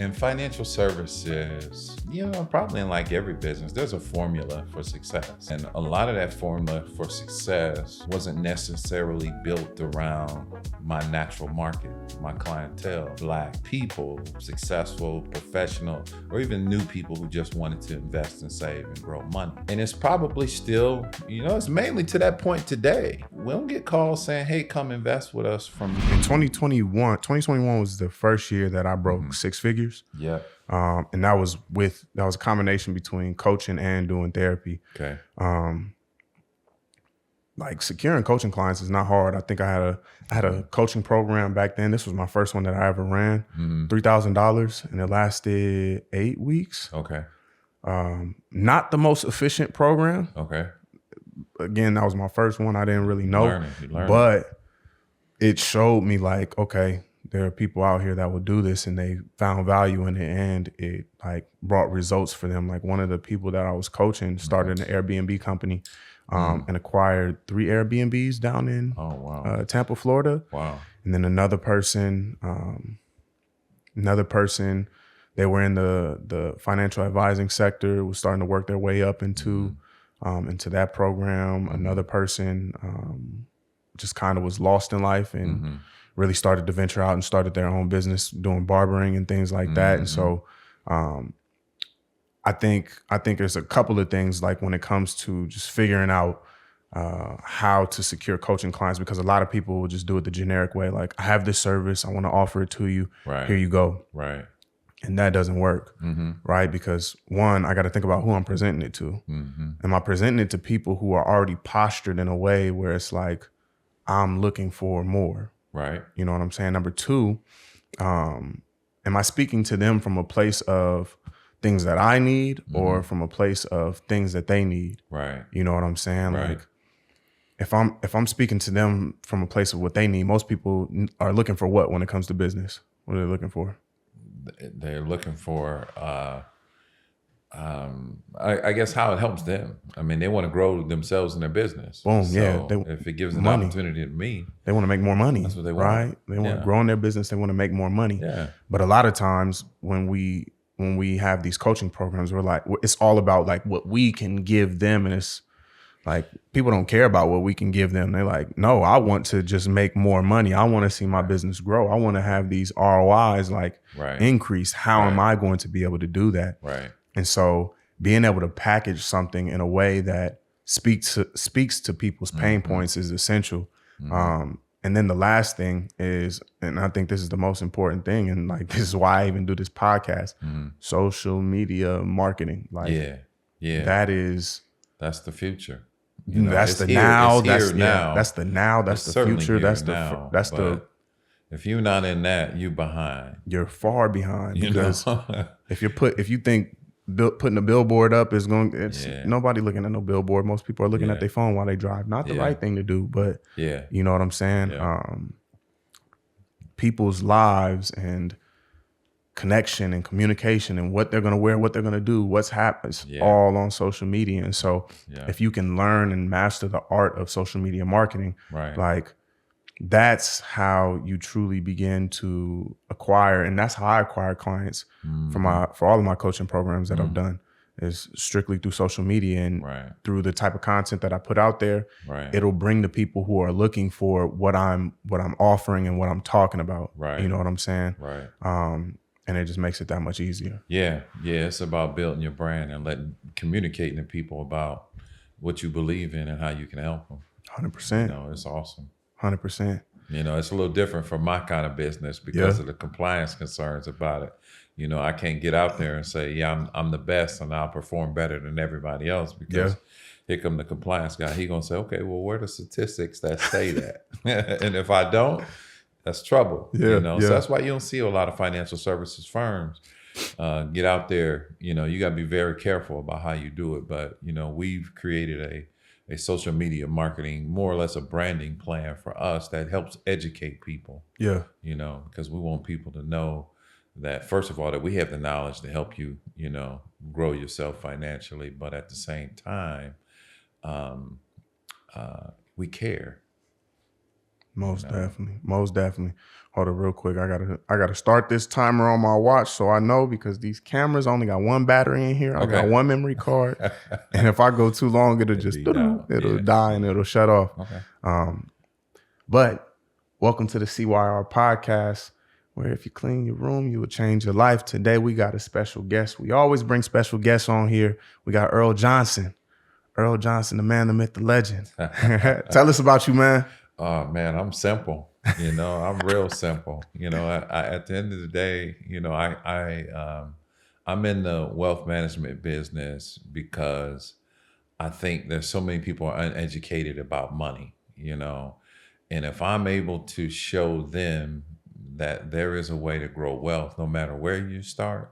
In financial services, probably in like every business, there's a formula for success. And a lot of that formula for success wasn't necessarily built around my natural market, my clientele, Black people, successful, professional, or even new people who just wanted to invest and save and grow money. And it's probably still, it's mainly to that point today. We don't get calls saying, hey, come invest with us from... In 2021 was the first year that I broke six figures. Yeah. And that was a combination between coaching and doing therapy. Okay. Like securing coaching clients is not hard. I think I had a coaching program back then. This was my first one that I ever ran. $3,000, and it lasted 8 weeks. Okay. Not the most efficient program. Okay. Again, that was my first one. I didn't really know, Learning. But it showed me like, okay, there are people out here that will do this, and they found value in it, and it like brought results for them. Like one of the people that I was coaching started an Airbnb company and acquired 3 Airbnbs down in Tampa, Florida. Wow. And then another person, they were in the financial advising sector, was starting to work their way up into that program. Another person just kind of was lost in life and really started to venture out and started their own business doing barbering and things like that. And so I think there's a couple of things like when it comes to just figuring out how to secure coaching clients, because a lot of people will just do it the generic way. Like, I have this service, I want to offer it to you. Right. Here you go. Right. And that doesn't work, right? Because one, I got to think about who I'm presenting it to. Am I presenting it to people who are already postured in a way where it's like, I'm looking for more? Right. You know what I'm saying? Number two, am I speaking to them from a place of things that I need or from a place of things that they need? Right. You know what I'm saying? Right. Like if I'm speaking to them from a place of what they need, most people are looking for what when it comes to business? What are they looking for? They're looking for, I guess, how it helps them. I mean, they want to grow themselves in their business. Boom, So yeah. if it gives an money. opportunity to me, They want to make more money. That's what they want. Right? They want to grow in their business. They want to make more money. Yeah. But a lot of times when we have these coaching programs, we're like, it's all about like what we can give them. And it's like, people don't care about what we can give them. They're like, no, I want to just make more money. I want to see my business grow. I want to have these ROIs like increase. How am I going to be able to do that? Right. And so being able to package something in a way that speaks to people's pain points is essential. And then the last thing is, and I think this is the most important thing, and like this is why I even do this podcast, social media marketing. Like, that's the future. That's the now. That's the future. If you're not in that, you're behind. You're far behind because if you think putting a billboard up is nobody looking at no billboard. Most people are looking at their phone while they drive. Not the right thing to do, but you know what I'm saying? Yeah. People's lives and connection and communication and what they're going to wear, what they're going to do, what's happens all on social media. And so if you can learn and master the art of social media marketing, like that's how you truly begin to acquire. And that's how I acquire clients for all of my coaching programs that I've done, is strictly through social media and through the type of content that I put out there. It'll bring the people who are looking for what I'm offering and what I'm talking about. You know what I'm saying? And it just makes it that much easier. Yeah. It's about building your brand and communicating to people about what you believe in and how you can help them. 100%. It's awesome. 100%. It's a little different from my kind of business because of the compliance concerns about it. I can't get out there and say, I'm the best and I'll perform better than everybody else, because here come the compliance guy. He gonna say, okay, well, where are the statistics that say that? And if I don't, that's trouble. So that's why you don't see a lot of financial services firms get out there. You got to be very careful about how you do it. But we've created a social media marketing, more or less a branding plan for us that helps educate people. Because we want people to know that, first of all, that we have the knowledge to help you, grow yourself financially, but at the same time, we care. Most definitely. Most definitely. Hold on real quick. I gotta start this timer on my watch so I know, because these cameras only got one battery in here. I got one memory card. And if I go too long, it'll just die and it'll shut off. Okay. But welcome to the CYR Podcast, where if you clean your room, you will change your life. Today we got a special guest. We always bring special guests on here. We got Earl Johnson. Earl Johnson, the man, the myth, the legend. Tell us about you, man. Oh man, I'm simple. I'm real simple. I at the end of the day, I'm in the wealth management business because I think there's so many people are uneducated about money, and if I'm able to show them that there is a way to grow wealth, no matter where you start,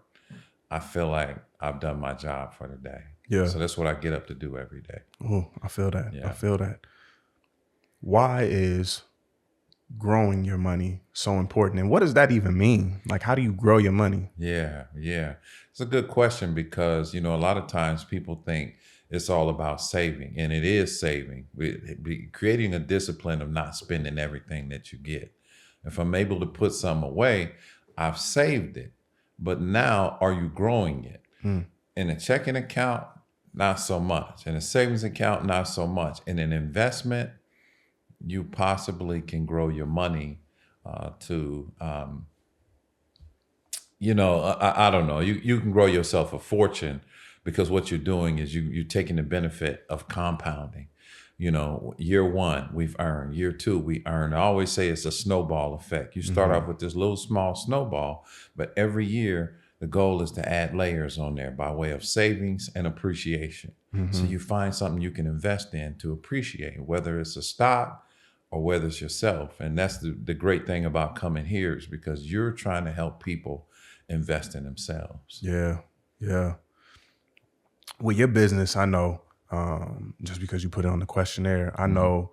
I feel like I've done my job for the day. Yeah. So that's what I get up to do every day. Oh, I feel that. Yeah. I feel that. Why is growing your money so important? And what does that even mean? Like, how do you grow your money? Yeah. It's a good question because, a lot of times people think it's all about saving, and it is saving. Creating a discipline of not spending everything that you get. If I'm able to put some away, I've saved it. But now, are you growing it? In a checking account, not so much. In a savings account, not so much. In an investment, you possibly can grow your money I don't know. You can grow yourself a fortune because what you're doing is you're taking the benefit of compounding. Year one, we've earned. Year two, we earn. I always say it's a snowball effect. You start off with this little small snowball, but every year the goal is to add layers on there by way of savings and appreciation. So you find something you can invest in to appreciate, whether it's a stock or whether it's yourself. And that's the great thing about coming here is because you're trying to help people invest in themselves. Yeah. Well, your business, I know, just because you put it on the questionnaire, I know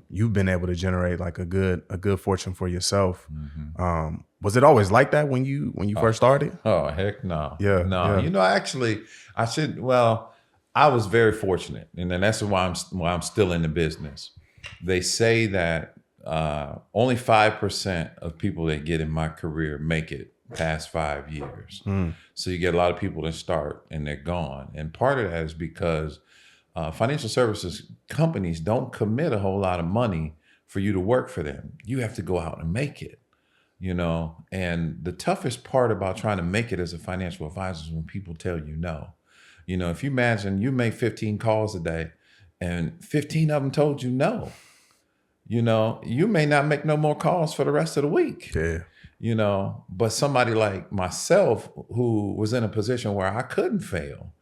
you've been able to generate like a good fortune for yourself. Was it always like that when you first started? Oh, heck no. Yeah. No. Yeah. Actually, I was very fortunate. And then that's why I'm still in the business. They say that only 5% of people that get in my career make it past 5 years. So you get a lot of people that start and they're gone. And part of that is because financial services companies don't commit a whole lot of money for you to work for them. You have to go out and make it, and the toughest part about trying to make it as a financial advisor is when people tell you no. If you imagine you make 15 calls a day and 15 of them told you no, you may not make no more calls for the rest of the week. Yeah. But somebody like myself who was in a position where I couldn't fail.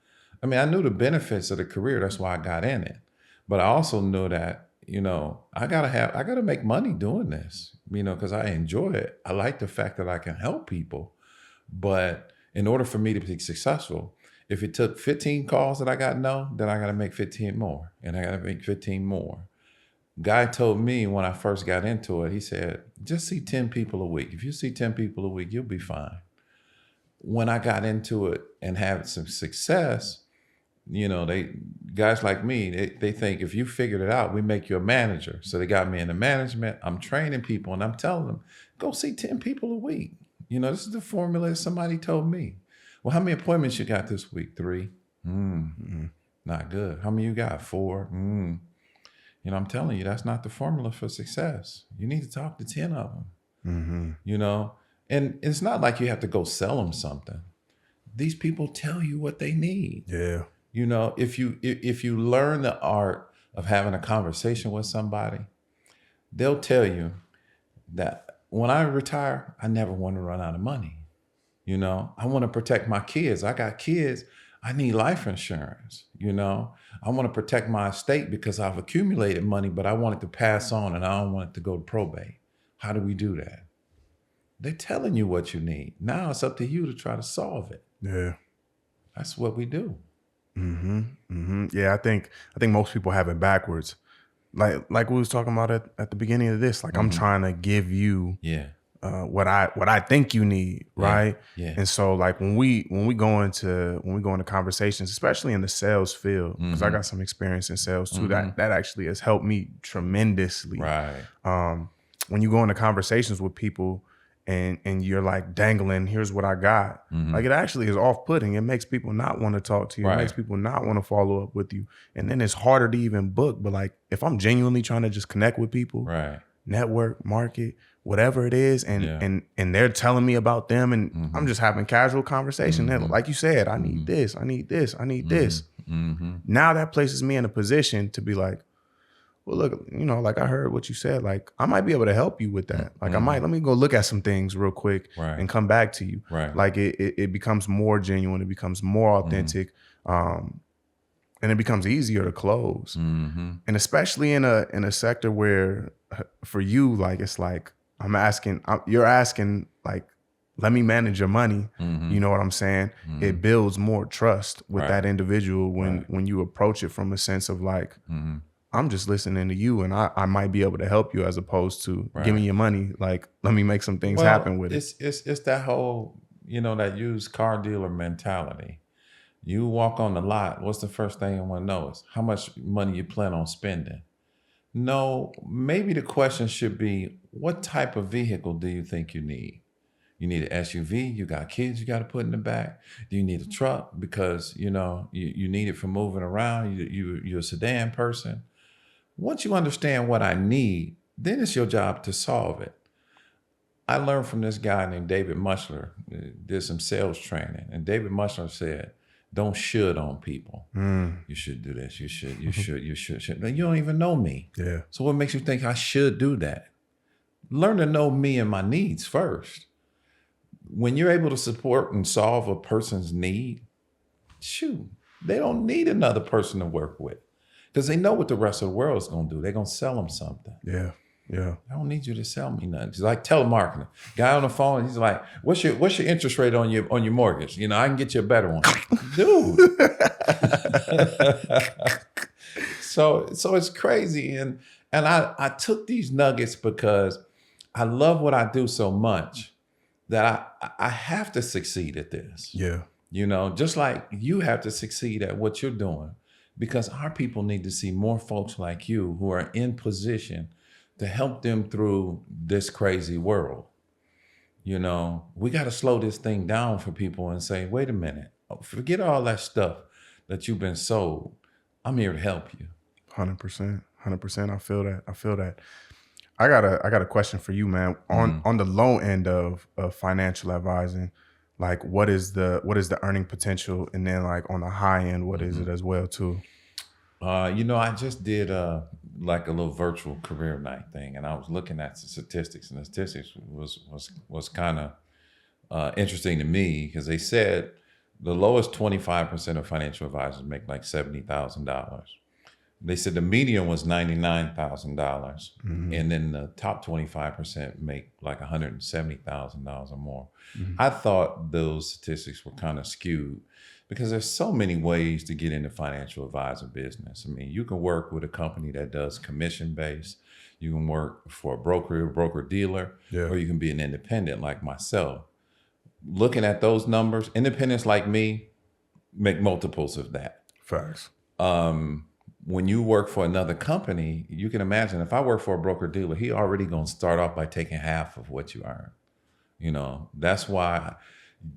I mean, I knew the benefits of the career. That's why I got in it. But I also knew that, I gotta make money doing this, because I enjoy it. I like the fact that I can help people. But in order for me to be successful, if it took 15 calls that I got no, then I got to make 15 more, and I got to make 15 more. Guy told me when I first got into it, he said, just see 10 people a week. If you see 10 people a week, you'll be fine. When I got into it and had some success, guys like me, they think if you figured it out, we make you a manager. So they got me into management. I'm training people and I'm telling them, go see 10 people a week. This is the formula somebody told me. Well, how many appointments you got this week? 3. Not good. How many you got? 4. I'm telling you, that's not the formula for success. You need to talk to 10 of them, and it's not like you have to go sell them something. These people tell you what they need. Yeah. If you learn the art of having a conversation with somebody, they'll tell you that when I retire, I never want to run out of money. I want to protect my kids. I got kids. I need life insurance. I want to protect my estate because I've accumulated money, but I want it to pass on and I don't want it to go to probate. How do we do that? They're telling you what you need. Now it's up to you to try to solve it. Yeah. That's what we do. Yeah, I think most people have it backwards. Like we was talking about at the beginning of this. Like I'm trying to give you what I think you need, right? Yeah. And so like when we go into conversations, especially in the sales field, because I got some experience in sales too, that actually has helped me tremendously. Right. When you go into conversations with people and you're like dangling, here's what I got. Like it actually is off-putting. It makes people not want to talk to you. It makes people not want to follow up with you. And then it's harder to even book. But like if I'm genuinely trying to just connect with people, network, market, whatever it is, and they're telling me about them, and I'm just having casual conversation. Then, like you said, I need this, I need this, I need this. Now that places me in a position to be like, well, look, you know, like I heard what you said, like I might be able to help you with that. Like let me go look at some things real quick and come back to you. Like it becomes more genuine, it becomes more authentic. And it becomes easier to close. And especially in a sector where for you, like, it's like, you're asking like, let me manage your money. You know what I'm saying? It builds more trust with that individual when you approach it from a sense of like, I'm just listening to you and I might be able to help you, as opposed to give me your money. Like, let me make some things happen with it. It's that whole, you know, that used car dealer mentality. You walk on the lot, what's the first thing you want to know is how much money you plan on spending? No, maybe the question should be, what type of vehicle do you think you need? You need an SUV, you got kids you got to put in the back. Do you need a truck because, you know, you need it for moving around? You're a sedan person. Once you understand what I need, then it's your job to solve it. I learned from this guy named David Mushler, did some sales training, and David Mushler said, don't should on people. You should do this. You should. You don't even know me. Yeah. So what makes you think I should do that? Learn to know me and my needs first. When you're able to support and solve a person's need, shoot, they don't need another person to work with because they know what the rest of the world is going to do. They're going to sell them something. Yeah. Yeah. I don't need you to sell me nothing. It's like telemarketing. Guy on the phone, he's like, what's your interest rate on your mortgage? You know, I can get you a better one. Dude. So it's crazy. And I took these nuggets because I love what I do so much that I have to succeed at this. Yeah. You know, just like you have to succeed at what you're doing, because our people need to see more folks like you who are in position to help them through this crazy world. You know, we got to slow this thing down for people and say, wait a minute, forget all that stuff that you've been sold. I'm here to help you. 100%. I feel that. I got a question for you, man. On the low end of financial advising, like what is the earning potential? And then like on the high end, what is it as well too? You know, I just did like a little virtual career night thing, and I was looking at the statistics, and the statistics was kind of interesting to me because they said the lowest 25% of financial advisors make like $70,000. They said the median was $99,000, and then the top 25% make like $170,000 or more. I thought those statistics were kind of skewed because there's so many ways to get into financial advisor business. I mean, you can work with a company that does commission-based. You can work for a broker dealer, or you can be an independent like myself. Looking at those numbers, independents like me make multiples of that. Facts. When you work for another company, you can imagine if I work for a broker dealer, he already gonna start off by taking half of what you earn. You know, that's why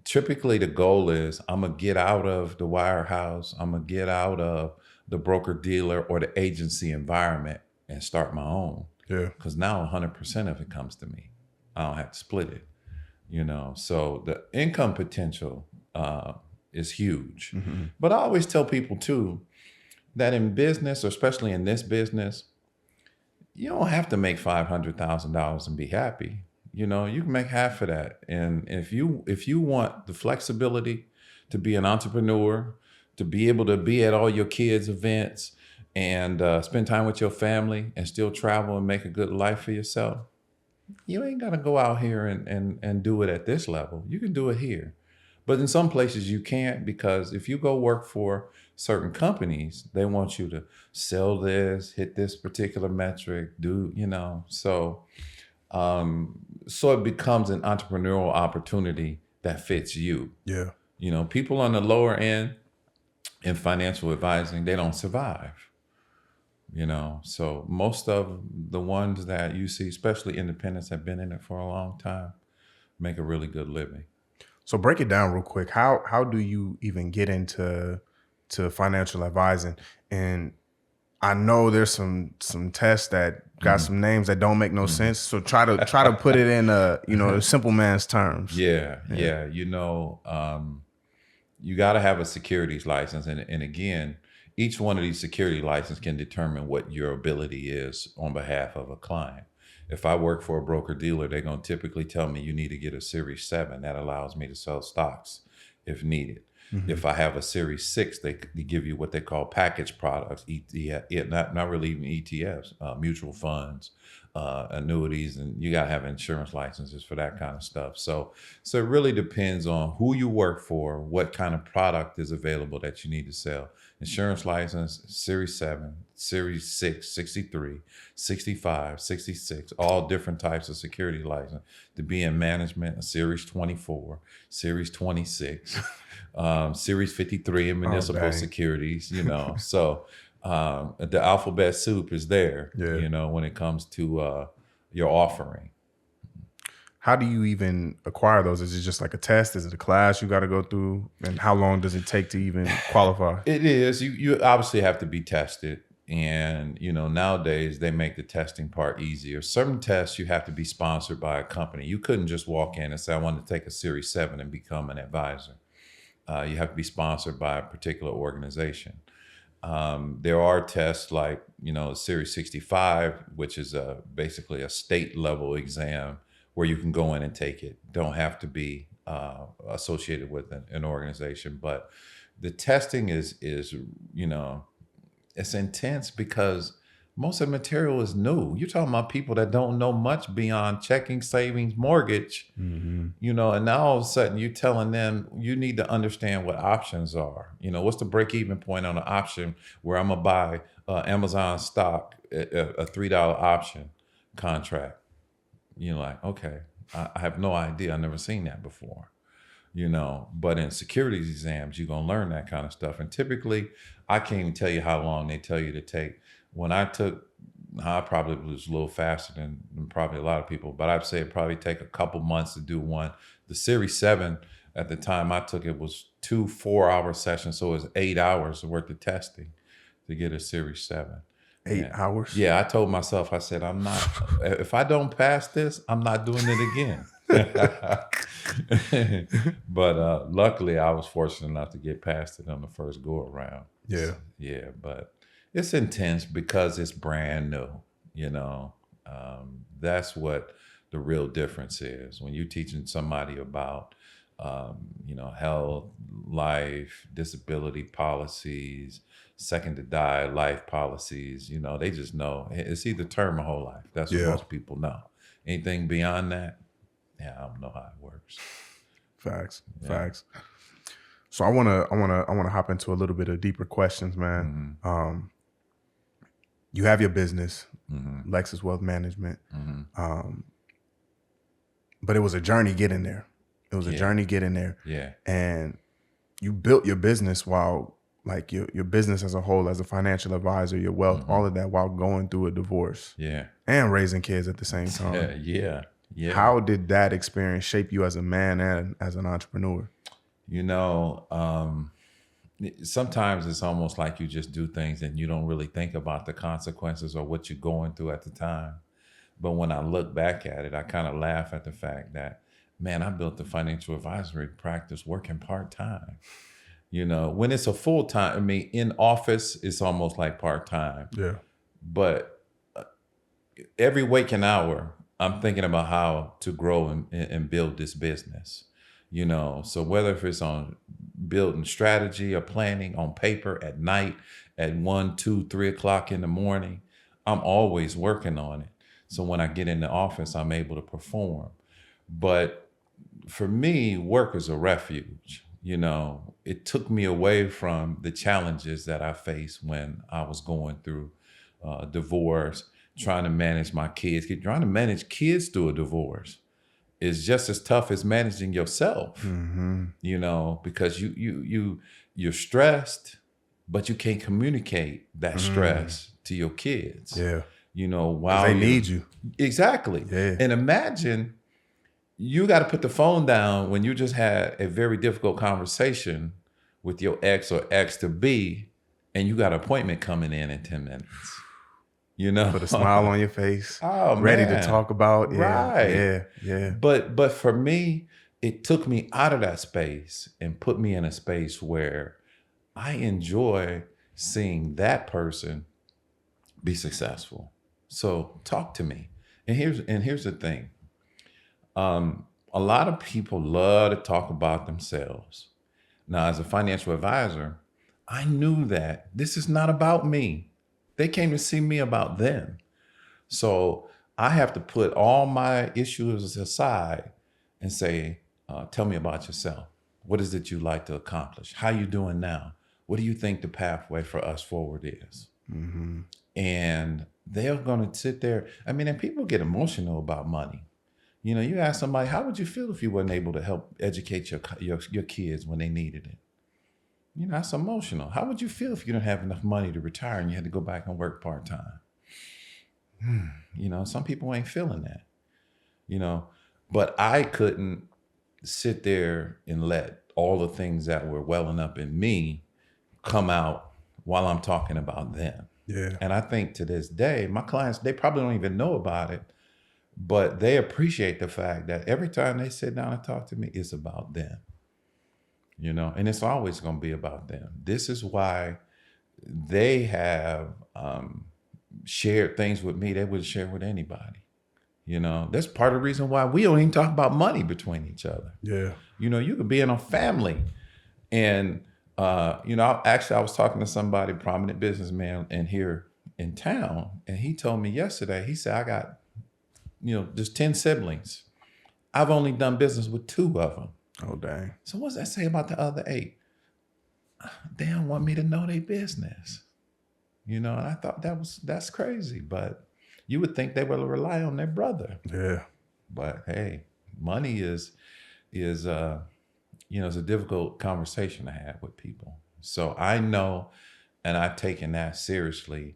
typically the goal is I'm gonna get out of the wirehouse, I'm gonna get out of the broker dealer or the agency environment and start my own. Yeah. Because now 100% of it comes to me. I don't have to split it. You know, so the income potential is huge. But I always tell people too, that in business, or especially in this business, you don't have to make $500,000 and be happy. You know, you can make half of that. And if you want the flexibility to be an entrepreneur, to be able to be at all your kids' events and spend time with your family and still travel and make a good life for yourself, you ain't got to go out here and do it at this level. You can do it here. But in some places you can't, because if you go work for certain companies, they want you to sell this, hit this particular metric, do, you know. So So it becomes an entrepreneurial opportunity that fits you. Yeah. You know, people on the lower end in financial advising, they don't survive. You know, so most of the ones that you see, especially independents, have been in it for a long time, make a really good living. So break it down real quick. How do you even get into financial advising? And I know there's some tests that got some names that don't make no sense. So try to put it in a simple man's terms. Yeah. You know, you got to have a securities license, and again, each one of these security licenses can determine what your ability is on behalf of a client. If I work for a broker dealer, they're going to typically tell me you need to get a Series 7. That allows me to sell stocks if needed. Mm-hmm. If I have a Series 6, they give you what they call package products, not really even ETFs, mutual funds, annuities, and you got to have insurance licenses for that kind of stuff. So it really depends on who you work for, what kind of product is available that you need to sell. Insurance license, Series 7, Series 6, 63, 65, 66, all different types of security license. To be in management, a Series 24, Series 26, Series 53 in municipal securities, you know. So the alphabet soup is there, you know, when it comes to your offering. How do you even acquire those? Is it just like a test? Is it a class you got to go through? And how long does it take to even qualify? It is. You obviously have to be tested. And, you know, nowadays they make the testing part easier. Certain tests you have to be sponsored by a company. You couldn't just walk in and say, I want to take a Series 7 and become an advisor. You have to be sponsored by a particular organization. There are tests like, you know, Series 65, which is basically a state level exam where you can go in and take it. Don't have to be associated with an organization. But the testing is, you know, it's intense because most of the material is new. You're talking about people that don't know much beyond checking, savings, mortgage, you know, and now all of a sudden you're telling them you need to understand what options are. You know, what's the break-even point on an option where I'm going to buy Amazon stock, a $3 option contract? You're like, okay, I have no idea. I've never seen that before, you know. But in securities exams, you're going to learn that kind of stuff. And typically, I can't even tell you how long they tell you to take. When I probably was a little faster than probably a lot of people, but I'd say it probably take a couple months to do one. The Series 7, at the time I took it, was 2 4-hour sessions. So it was 8 hours worth of testing to get a Series 7. 8 hours? Yeah, I told myself, I said, if I don't pass this, I'm not doing it again. But luckily, I was fortunate enough to get past it on the first go around. Yeah. Yeah, but it's intense because it's brand new, you know. That's what the real difference is. When you're teaching somebody about, you know, health, life, disability policies, second to die life policies, you know, they just know it's either term or whole life. That's what most people know. Anything beyond that, I don't know how it works. Facts. So I wanna hop into a little bit of deeper questions, man. Mm-hmm. You have your business, Lexus Wealth Management, but it was a journey getting there. Yeah, and you built your business while, like, your business as a whole, as a financial advisor, your wealth, all of that while going through a divorce. Yeah. And raising kids at the same time. Yeah. How did that experience shape you as a man and as an entrepreneur? You know, sometimes it's almost like you just do things and you don't really think about the consequences or what you're going through at the time. But when I look back at it, I kind of laugh at the fact that, man, I built the financial advisory practice working part-time. You know, when it's a full-time, I mean, in office, it's almost like part-time. Yeah. But every waking hour, I'm thinking about how to grow and build this business. You know, so whether if it's on building strategy or planning on paper at night at 1, 2, 3 o'clock in the morning, I'm always working on it. So when I get in the office, I'm able to perform. But for me, work is a refuge. You know, it took me away from the challenges that I faced when I was going through divorce, trying to manage my kids. Trying to manage kids through a divorce is just as tough as managing yourself. You know, because you're stressed, but you can't communicate that stress to your kids. Yeah. You know, while they need you. Exactly. Yeah. And imagine you got to put the phone down when you just had a very difficult conversation with your ex or ex-to-be, and you got an appointment coming in 10 minutes. You know, put a smile on your face, oh, ready man. to talk about. Yeah, right. Yeah. But for me, it took me out of that space and put me in a space where I enjoy seeing that person be successful. So talk to me. And here's the thing. A lot of people love to talk about themselves. Now, as a financial advisor, I knew that this is not about me. They came to see me about them. So I have to put all my issues aside and say, tell me about yourself. What is it you like to accomplish? How you doing now? What do you think the pathway for us forward is? And they're going to sit there. I mean, and people get emotional about money. You know, you ask somebody, how would you feel if you weren't able to help educate your kids when they needed it? You know, that's emotional. How would you feel if you didn't have enough money to retire and you had to go back and work part-time? You know, some people ain't feeling that, you know, but I couldn't sit there and let all the things that were welling up in me come out while I'm talking about them. Yeah. And I think to this day, my clients, they probably don't even know about it, but they appreciate the fact that every time they sit down and talk to me, it's about them. You know, and it's always going to be about them. This is why they have shared things with me they wouldn't share with anybody. You know, that's part of the reason why we don't even talk about money between each other. Yeah. You know, you could be in a family and, you know, I was talking to somebody, prominent businessman here in town, and he told me yesterday, he said, I got, you know, there's 10 siblings. I've only done business with 2 of them. Oh, dang. So what's that say about the other 8? They don't want me to know their business. You know, and I thought that's crazy, but you would think they would rely on their brother. Yeah. But hey, money is you know, it's a difficult conversation to have with people. So I know, and I've taken that seriously,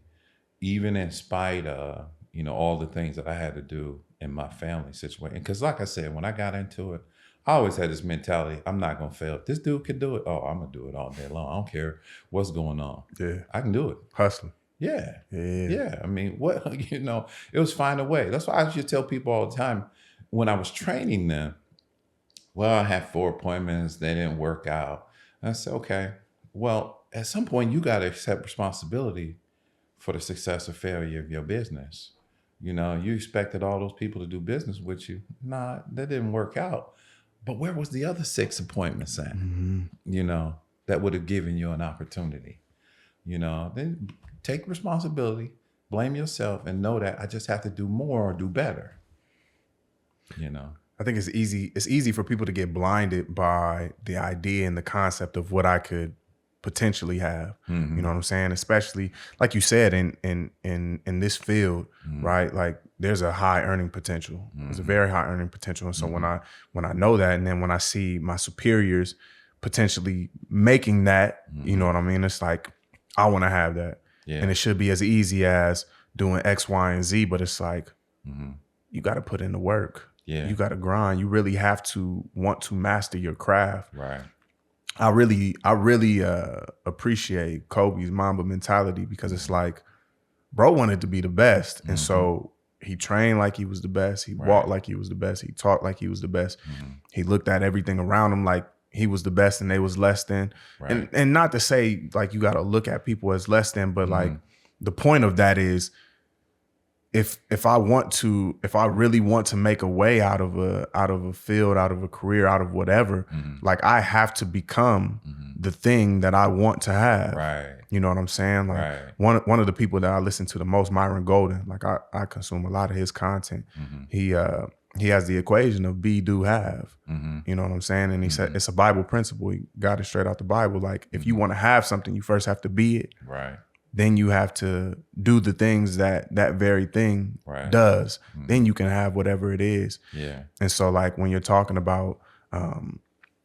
even in spite of, you know, all the things that I had to do in my family situation. Because like I said, when I got into it, I always had this mentality, I'm not going to fail. If this dude can do it, oh, I'm going to do it all day long. I don't care what's going on. Yeah. I can do it. Hustling. Yeah. Yeah. Yeah. I mean, what, you know, it was find a way. That's why I used to tell people all the time when I was training them, well, I had 4 appointments. They didn't work out. And I said, okay, well, at some point you got to accept responsibility for the success or failure of your business. You know, you expected all those people to do business with you. Nah, that didn't work out. But where was the other 6 appointments at? You know, that would have given you an opportunity. You know, then take responsibility, blame yourself, and know that I just have to do more or do better. You know, I think it's easy. It's easy for people to get blinded by the idea and the concept of what I could potentially have. You know what I'm saying? Especially like you said, in this field, right? Like there's a high earning potential. There's a very high earning potential. And so when I know that, and then when I see my superiors potentially making that, you know what I mean? It's like, I want to have that. Yeah. And it should be as easy as doing X, Y, and Z, but it's like, you got to put in the work. Yeah. You got to grind. You really have to want to master your craft. right. I really appreciate Kobe's Mamba mentality, because it's like, bro wanted to be the best. And so he trained like he was the best. He walked like he was the best. He talked like he was the best. He looked at everything around him like he was the best and they was less than. Right. And not to say like you got to look at people as less than, but like the point of that is, if I really want to make a way out of a field, out of a career, out of whatever, like I have to become the thing that I want to have. Right. You know what I'm saying? Like one of the people that I listen to the most, Myron Golden, like I consume a lot of his content. He has the equation of be, do, have. You know what I'm saying? And he said it's a Bible principle. He got it straight out the Bible. Like if you want to have something, you first have to be it. Right. then you have to do the things that very thing does. Then you can have whatever it is. Yeah. And so like when you're talking about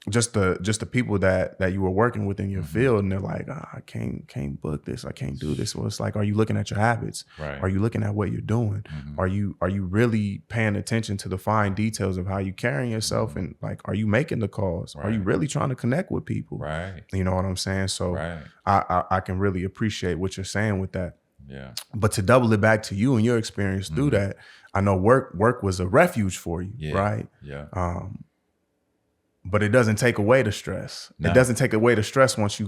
just the people that you were working with in your field, and they're like, I can't book this, I can't do this. Well, it's like, are you looking at your habits? Right. Are you looking at what you're doing? Are you really paying attention to the fine details of how you carrying yourself? And like, are you making the calls? Are you really trying to connect with people? Right. You know what I'm saying? So I can really appreciate what you're saying with that. Yeah. But to double it back to you and your experience through that, I know work was a refuge for you, right? Yeah. But it doesn't take away the stress. No. It doesn't take away the stress once you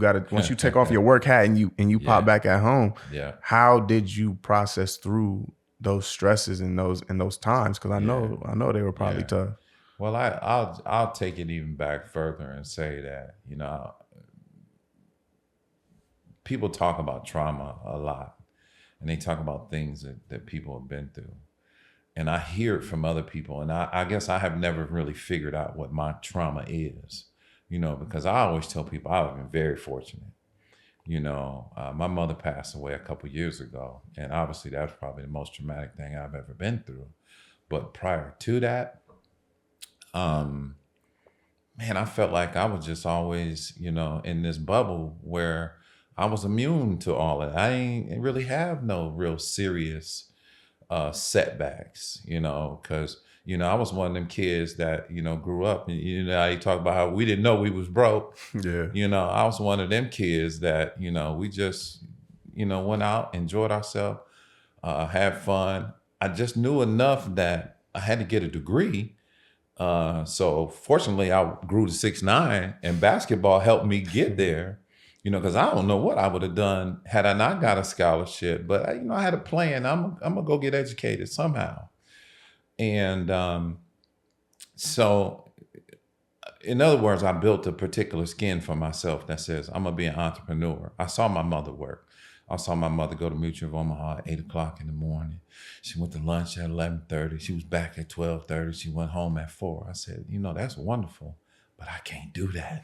take off your work hat and you pop back at home. Yeah. How did you process through those stresses in those times? Because I know they were probably tough. Well, I'll take it even back further and say that, you know, people talk about trauma a lot, and they talk about things that people have been through. And I hear it from other people. And I guess I have never really figured out what my trauma is, you know, because I always tell people I've been very fortunate. You know, my mother passed away a couple years ago. And obviously that's probably the most traumatic thing I've ever been through. But prior to that, man, I felt like I was just always, you know, in this bubble where I was immune to all of it. I ain't really have no real serious setbacks, you know, because, you know, I was one of them kids that, you know, grew up, and, you know, you talk about how we didn't know we was broke. Yeah. You know, I was one of them kids that, you know, we just, you know, went out, enjoyed ourselves, had fun. I just knew enough that I had to get a degree. So fortunately I grew to 6'9", and basketball helped me get there. You know, because I don't know what I would have done had I not got a scholarship. But, you know, I had a plan. I'm going to go get educated somehow. And so, in other words, I built a particular skin for myself that says, I'm going to be an entrepreneur. I saw my mother work. I saw my mother go to Mutual of Omaha at 8 o'clock in the morning. She went to lunch at 11:30. She was back at 12:30. She went home at 4. I said, you know, that's wonderful. But I can't do that.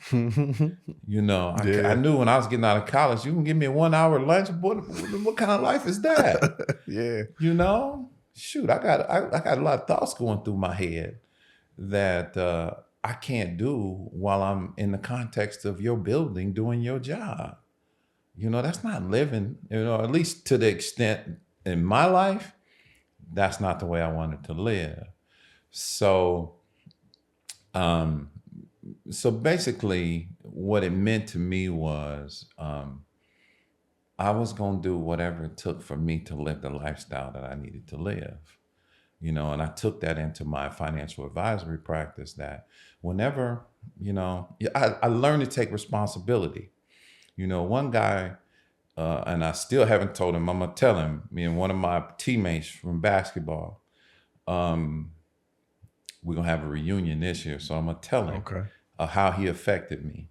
You know, I knew when I was getting out of college, you can give me a 1 hour lunch. What kind of life is that? Yeah. You know, shoot, I got a lot of thoughts going through my head that I can't do while I'm in the context of your building doing your job. You know, that's not living, you know, at least to the extent in my life, that's not the way I wanted to live. So, so basically what it meant to me was I was going to do whatever it took for me to live the lifestyle that I needed to live, you know, and I took that into my financial advisory practice that whenever, you know, I learned to take responsibility. You know, one guy, and I still haven't told him, I'm going to tell him, me and one of my teammates from basketball, we're going to have a reunion this year. So I'm going to tell him how he affected me.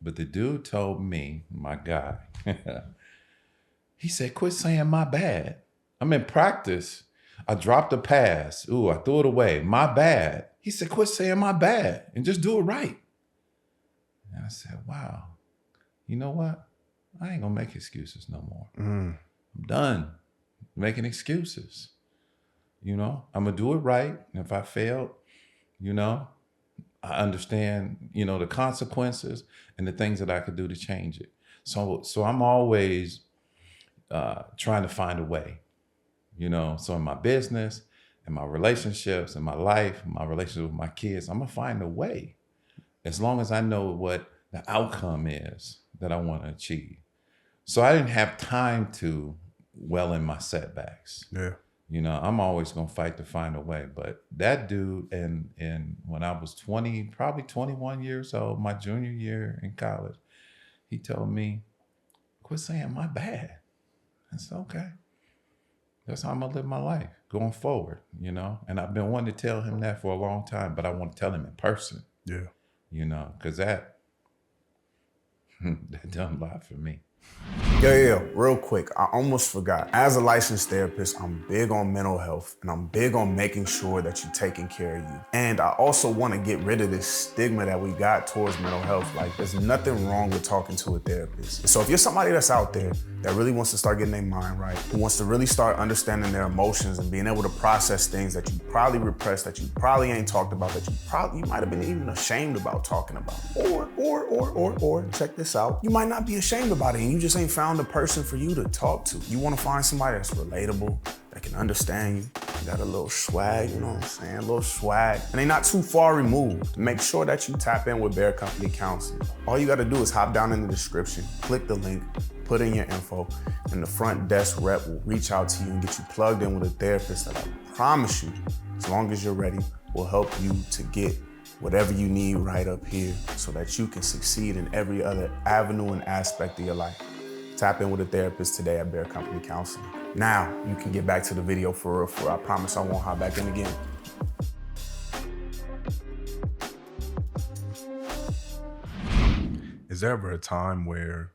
But the dude told me, my guy, he said, quit saying my bad. I'm in practice. I dropped a pass. Ooh, I threw it away. My bad. He said, quit saying my bad and just do it right. And I said, wow, you know what? I ain't going to make excuses no more. I'm done making excuses. You know, I'm going to do it right. And if I failed, you know, I understand, you know, the consequences and the things that I could do to change it. So I'm always trying to find a way, you know. So in my business, in my relationships, in my life, my relationship with my kids, I'm going to find a way as long as I know what the outcome is that I want to achieve. So I didn't have time to dwell in my setbacks. Yeah. You know, I'm always going to fight to find a way. But that dude, and when I was 20, probably 21 years old, my junior year in college, he told me, quit saying my bad. I said, okay. That's how I'm going to live my life going forward, you know. And I've been wanting to tell him that for a long time, but I want to tell him in person. Yeah. You know, because that done a lot for me. Yo, real quick, I almost forgot. As a licensed therapist, I'm big on mental health, and I'm big on making sure that you're taking care of you. And I also want to get rid of this stigma that we got towards mental health. Like, there's nothing wrong with talking to a therapist. So if you're somebody that's out there that really wants to start getting their mind right, who wants to really start understanding their emotions and being able to process things that you probably repressed, that you probably ain't talked about, that you might have been even ashamed about talking about. Or, check this out, you might not be ashamed about it and you just ain't found a person for you to talk to. You want to find somebody that's relatable, that can understand you, got a little swag, you know what I'm saying, a little swag, and they not too far removed. Make sure that you tap in with Bear Company Counseling. All you gotta do is hop down in the description, click the link, put in your info, and the front desk rep will reach out to you and get you plugged in with a therapist that I promise you, as long as you're ready, will help you to get whatever you need right up here so that you can succeed in every other avenue and aspect of your life. Tap in with a therapist today at Bear Company Counseling. Now, you can get back to the video for real. I promise I won't hop back in again. Is there ever a time where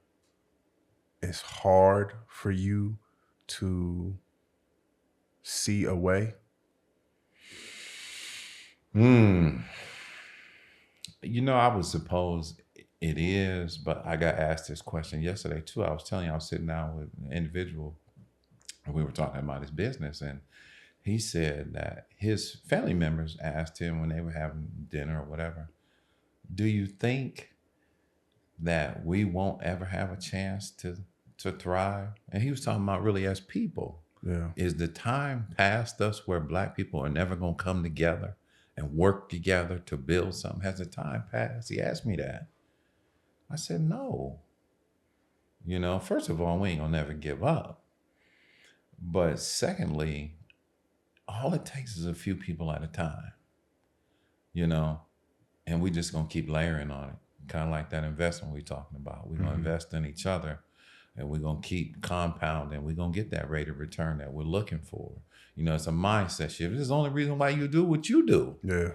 it's hard for you to see a way? You know, I would suppose it is, but I got asked this question yesterday too. I was telling you, I was sitting down with an individual and we were talking about his business, and he said that his family members asked him when they were having dinner or whatever, do you think that we won't ever have a chance to thrive? And he was talking about really as people. Yeah. Is the time past us where Black people are never going to come together and work together to build something? Has the time passed? He asked me that. I said, no. You know, first of all, we ain't gonna never give up. But secondly, all it takes is a few people at a time, you know, and we just gonna keep layering on it. Kind of like that investment we talking about. We're gonna invest in each other and we're gonna keep compounding. We're gonna get that rate of return that we're looking for. You know, it's a mindset shift. This is the only reason why you do what you do. Yeah.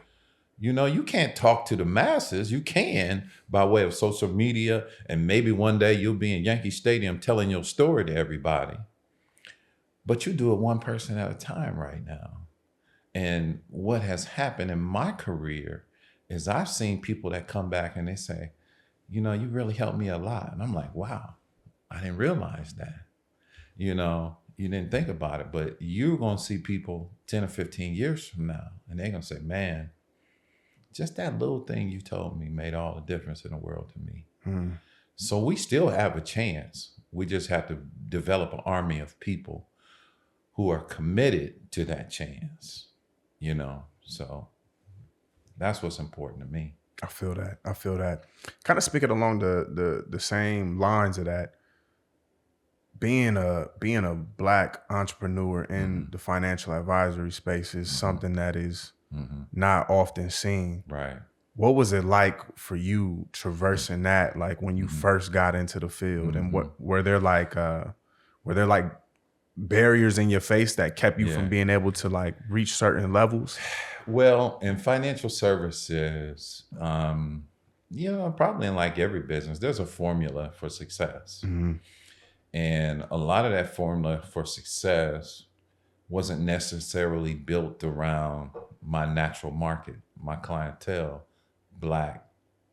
You know, you can't talk to the masses. You can by way of social media, and maybe one day you'll be in Yankee Stadium telling your story to everybody. But you do it one person at a time right now. And what has happened in my career is I've seen people that come back and they say, you know, you really helped me a lot. And I'm like, wow, I didn't realize that. You know, you didn't think about it, but you're going to see people 10 or 15 years from now, and they're going to say, man, just that little thing you told me made all the difference in the world to me. So we still have a chance. We just have to develop an army of people who are committed to that chance, you know? So that's what's important to me. I feel that. Kind of speaking along the same lines of that, being a Black entrepreneur in the financial advisory space is something that is not often seen. Right. What was it like for you traversing that, like when you first got into the field, and what were there like barriers in your face that kept you from being able to like reach certain levels? Well, in financial services, you know, probably in like every business, there's a formula for success. And a lot of that formula for success wasn't necessarily built around my natural market, my clientele, Black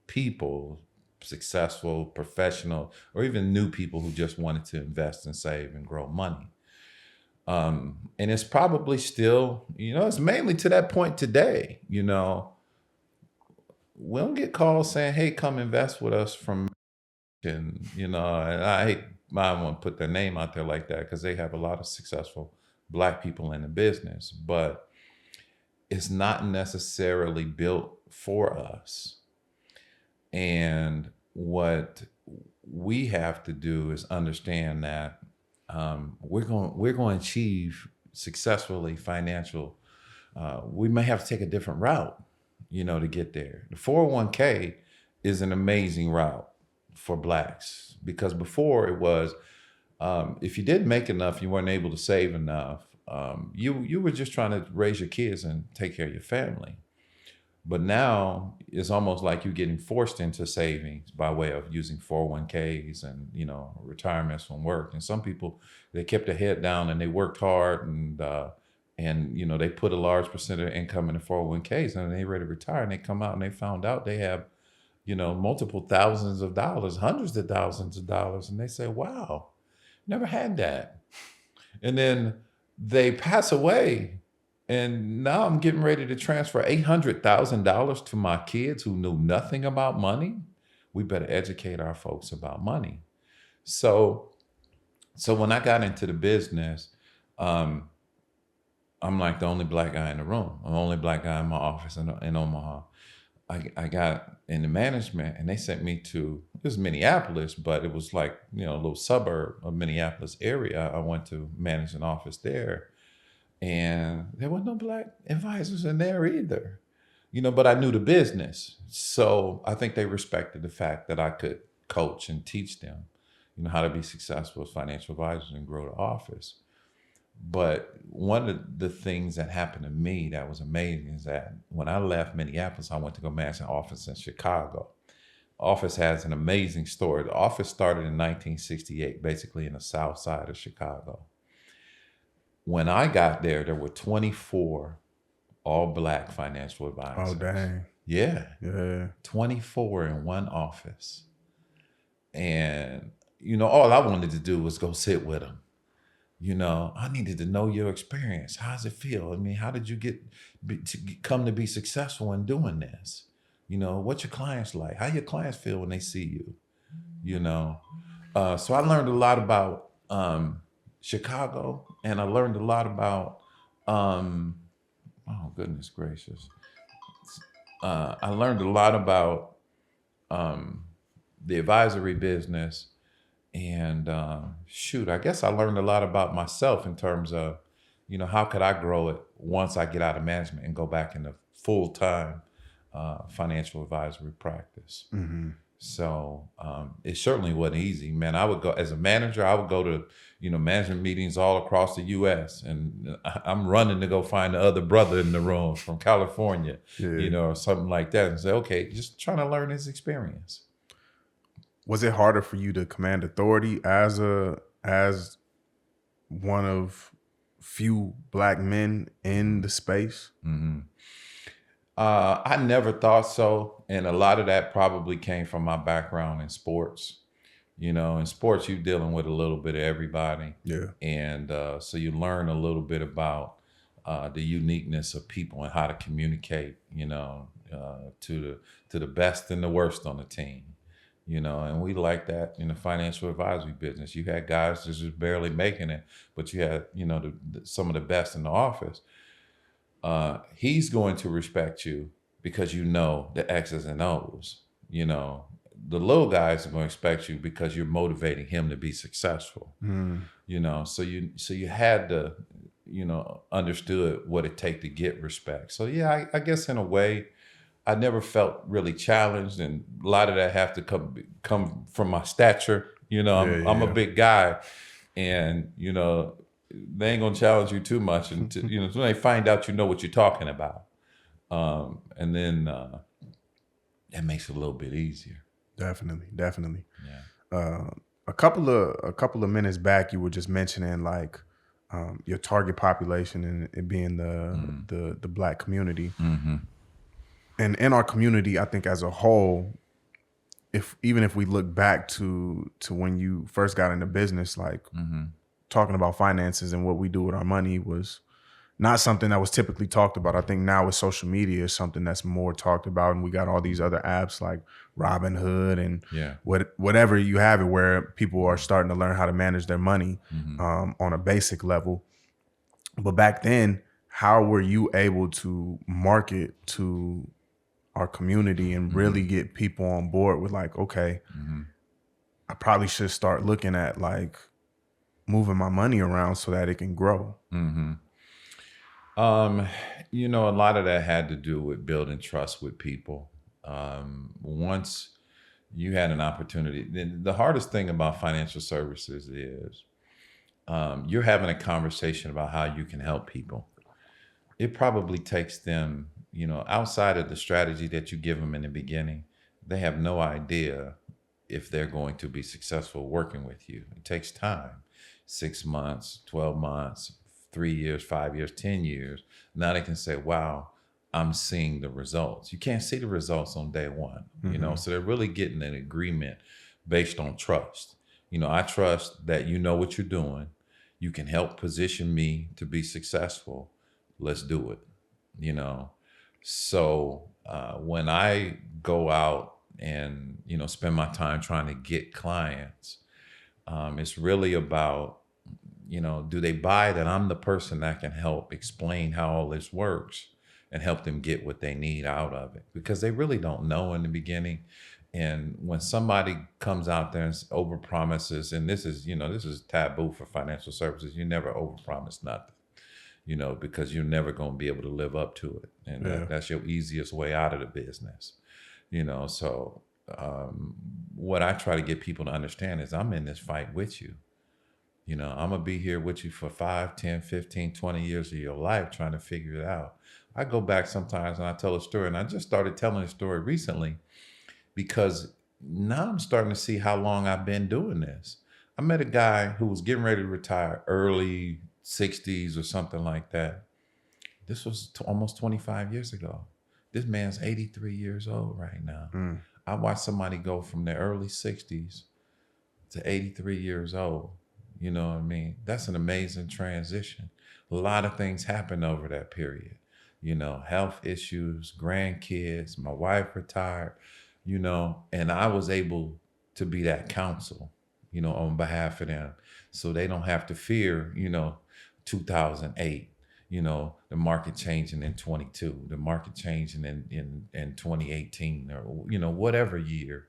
people, successful, professional, or even new people who just wanted to invest and save and grow money. And it's probably still, you know, it's mainly to that point today, you know, we don't get calls saying, hey, come invest with us from, and, you know, and I don't want to put their name out there like that because they have a lot of successful Black people in the business, but it's not necessarily built for us. And what we have to do is understand that we're going to achieve successfully financial. We may have to take a different route, you know, to get there. The 401k is an amazing route for Blacks because before it was, if you didn't make enough, you weren't able to save enough. You were just trying to raise your kids and take care of your family. But now it's almost like you're getting forced into savings by way of using 401ks and, retirements from work. And some people, they kept their head down and they worked hard and they put a large percent of their income in the 401ks and they ready to retire and they come out and they found out they have, multiple thousands of dollars, hundreds of thousands of dollars. And they say, wow, never had that. And then they pass away. And now I'm getting ready to transfer $800,000 to my kids who knew nothing about money. We better educate our folks about money. So when I got into the business, I'm like the only black guy in the room. I'm the only black guy in my office in Omaha. I got into management and they sent me to, it was Minneapolis, but it was like, a little suburb of Minneapolis area. I went to manage an office there. And there were no black advisors in there either, but I knew the business. So I think they respected the fact that I could coach and teach them, how to be successful as financial advisors and grow the office. But one of the things that happened to me that was amazing is that when I left Minneapolis, I went to go manage an office in Chicago. Office has an amazing story. The office started in 1968, basically in the south side of Chicago. When I got there, there were 24 all black financial advisors. Oh, dang. Yeah. 24 in one office. And, all I wanted to do was go sit with them. I needed to know your experience. How does it feel? I mean, how did you come to be successful in doing this? What's your clients like? How your clients feel when they see you? So I learned a lot about Chicago, and I learned a lot about, oh goodness gracious. I learned a lot about the advisory business, and I guess I learned a lot about myself in terms of, how could I grow it once I get out of management and go back into full-time financial advisory practice. Mm-hmm. So it certainly wasn't easy, man. I would go as a manager. I would go to, management meetings all across the U.S. and I'm running to go find the other brother in the room from California, or something like that, and say, okay, just trying to learn his experience. Was it harder for you to command authority as one of few black men in the space? Mm-hmm. I never thought so. And a lot of that probably came from my background in sports. In sports, you're dealing with a little bit of everybody. Yeah. And so you learn a little bit about the uniqueness of people and how to communicate, to the best and the worst on the team. And we like that in the financial advisory business. You had guys just barely making it, but you had, some of the best in the office. He's going to respect you because the X's and O's. The little guys are going to expect you because you're motivating him to be successful. So you had to, understood what it take to get respect. So yeah, I guess in a way, I never felt really challenged, and a lot of that have to come from my stature. I'm a big guy, and they ain't gonna challenge you too much, and so they find out what you're talking about, and then that makes it a little bit easier. Definitely. Yeah. A couple of minutes back, you were just mentioning like your target population and it being the black community. Mm-hmm. And in our community, I think as a whole, even if we look back to when you first got into business, like talking about finances and what we do with our money was not something that was typically talked about. I think now with social media is something that's more talked about, and we got all these other apps like Robinhood and whatever you have it, where people are starting to learn how to manage their money on a basic level. But back then, how were you able to market to our community and really get people on board with like, okay, I probably should start looking at like moving my money around so that it can grow? A lot of that had to do with building trust with people. Once you had an opportunity, the hardest thing about financial services is you're having a conversation about how you can help people. It probably takes them outside of the strategy that you give them in the beginning, they have no idea if they're going to be successful working with you. It takes time, 6 months, 12 months, 3 years, 5 years, 10 years. Now they can say, wow, I'm seeing the results. You can't see the results on day one, so they're really getting an agreement based on trust. I trust that you know what you're doing. You can help position me to be successful. Let's do it, So when I go out and, spend my time trying to get clients, it's really about, do they buy that I'm the person that can help explain how all this works and help them get what they need out of it? Because they really don't know in the beginning. And when somebody comes out there and overpromises, and this is taboo for financial services, you never overpromise nothing, because you're never going to be able to live up to it. And that's your easiest way out of the business, So what I try to get people to understand is I'm in this fight with you. I'm going to be here with you for 5, 10, 15, 20 years of your life trying to figure it out. I go back sometimes and I tell a story, and I just started telling a story recently because now I'm starting to see how long I've been doing this. I met a guy who was getting ready to retire, early 60s or something like that. This was almost 25 years ago. This man's 83 years old right now. I watched somebody go from their early 60s to 83 years old. You know what I mean? That's an amazing transition. A lot of things happened over that period. Health issues, grandkids, my wife retired, and I was able to be that counsel, on behalf of them. So they don't have to fear, 2008, the market changing in 22, the market changing in 2018, or, whatever year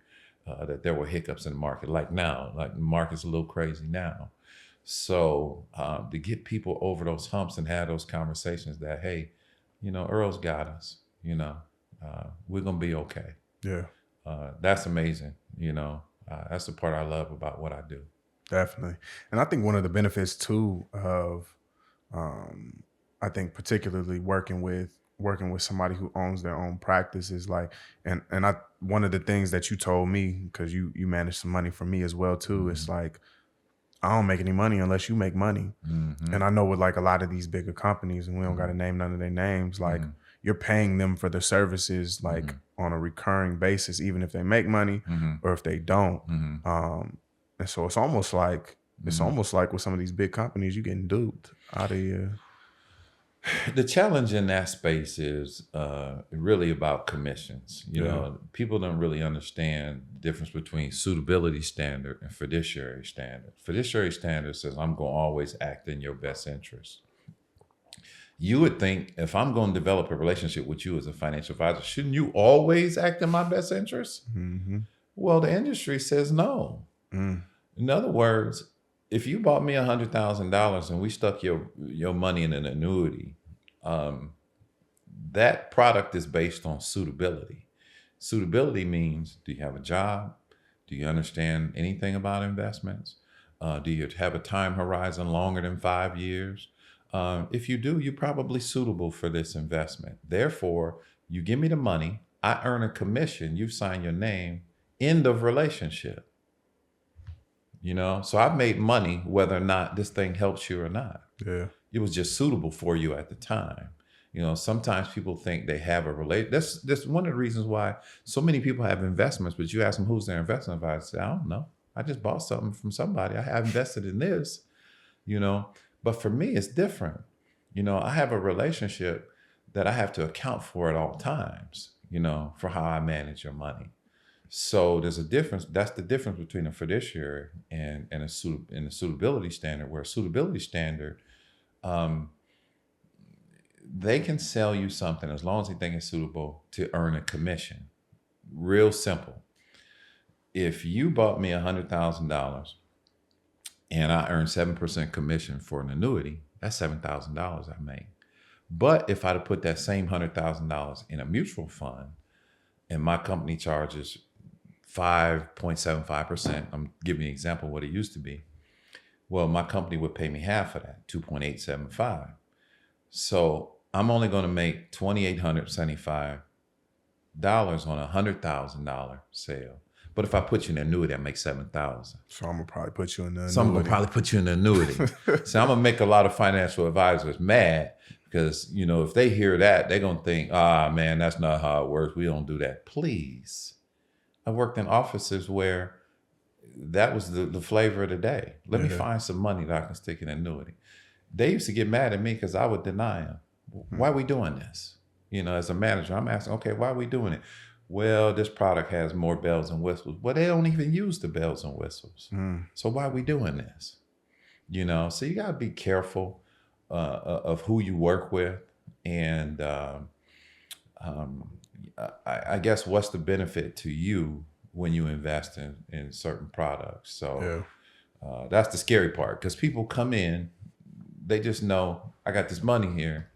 that there were hiccups in the market. Like now, like the market's a little crazy now. So to get people over those humps and have those conversations that, hey, Earl's got us, we're going to be okay. Yeah. That's amazing. That's the part I love about what I do. Definitely. And I think one of the benefits too of, I think particularly working with somebody who owns their own practice is like, one of the things that you told me, because you manage some money for me as well too, it's like, I don't make any money unless you make money. And I know with like a lot of these bigger companies, and we don't got to name none of their names, like you're paying them for the services like on a recurring basis, even if they make money or if they don't. And so it's almost like with some of these big companies, you're getting duped out of here. The challenge in that space is really about commissions. People don't really understand the difference between suitability standard and fiduciary standard. Fiduciary standard says I'm going to always act in your best interest. You would think if I'm going to develop a relationship with you as a financial advisor, shouldn't you always act in my best interest? Well, the industry says no. In other words, if you bought me $100,000 and we stuck your money in an annuity, that product is based on suitability. Suitability means, do you have a job? Do you understand anything about investments? Do you have a time horizon longer than 5 years? If you do, you're probably suitable for this investment. Therefore, you give me the money, I earn a commission, you sign your name, end of relationship. So I've made money whether or not this thing helps you or not. Yeah. It was just suitable for you at the time. Sometimes people think they have a relate. That's one of the reasons why so many people have investments, but you ask them who's their investment advisor, say, I don't know. I just bought something from somebody. I have invested in this, But for me, it's different. I have a relationship that I have to account for at all times, for how I manage your money. So there's a difference. That's the difference between a fiduciary and a suitability standard, where a suitability standard, they can sell you something as long as they think it's suitable to earn a commission. Real simple. If you bought me $100,000 and I earned 7% commission for an annuity, that's $7,000 I make. But if I'd have put that same $100,000 in a mutual fund and my company charges 5.75%, I'm giving you an example of what it used to be. Well, my company would pay me half of that, 2.875. So I'm only going to make $2,875 on a $100,000 sale. But if I put you in an annuity, I make $7,000. So I'm gonna probably put you in the annuity. So I'm gonna probably put you in the annuity. So I'm gonna make a lot of financial advisors mad because, you know, if they hear that, they're gonna think, man, that's not how it works. We don't do that. Please. I worked in offices where that was the flavor of the day. Let me find some money that I can stick in an annuity. They used to get mad at me because I would deny them. Why are we doing this? You know, as a manager, I'm asking, okay, why are we doing it? Well, this product has more bells and whistles. Well, they don't even use the bells and whistles. So why are we doing this? You know, so you got to be careful of who you work with. And I guess what's the benefit to you when you invest in certain products? So that's the scary part, because people come in, they just know, I got this money here.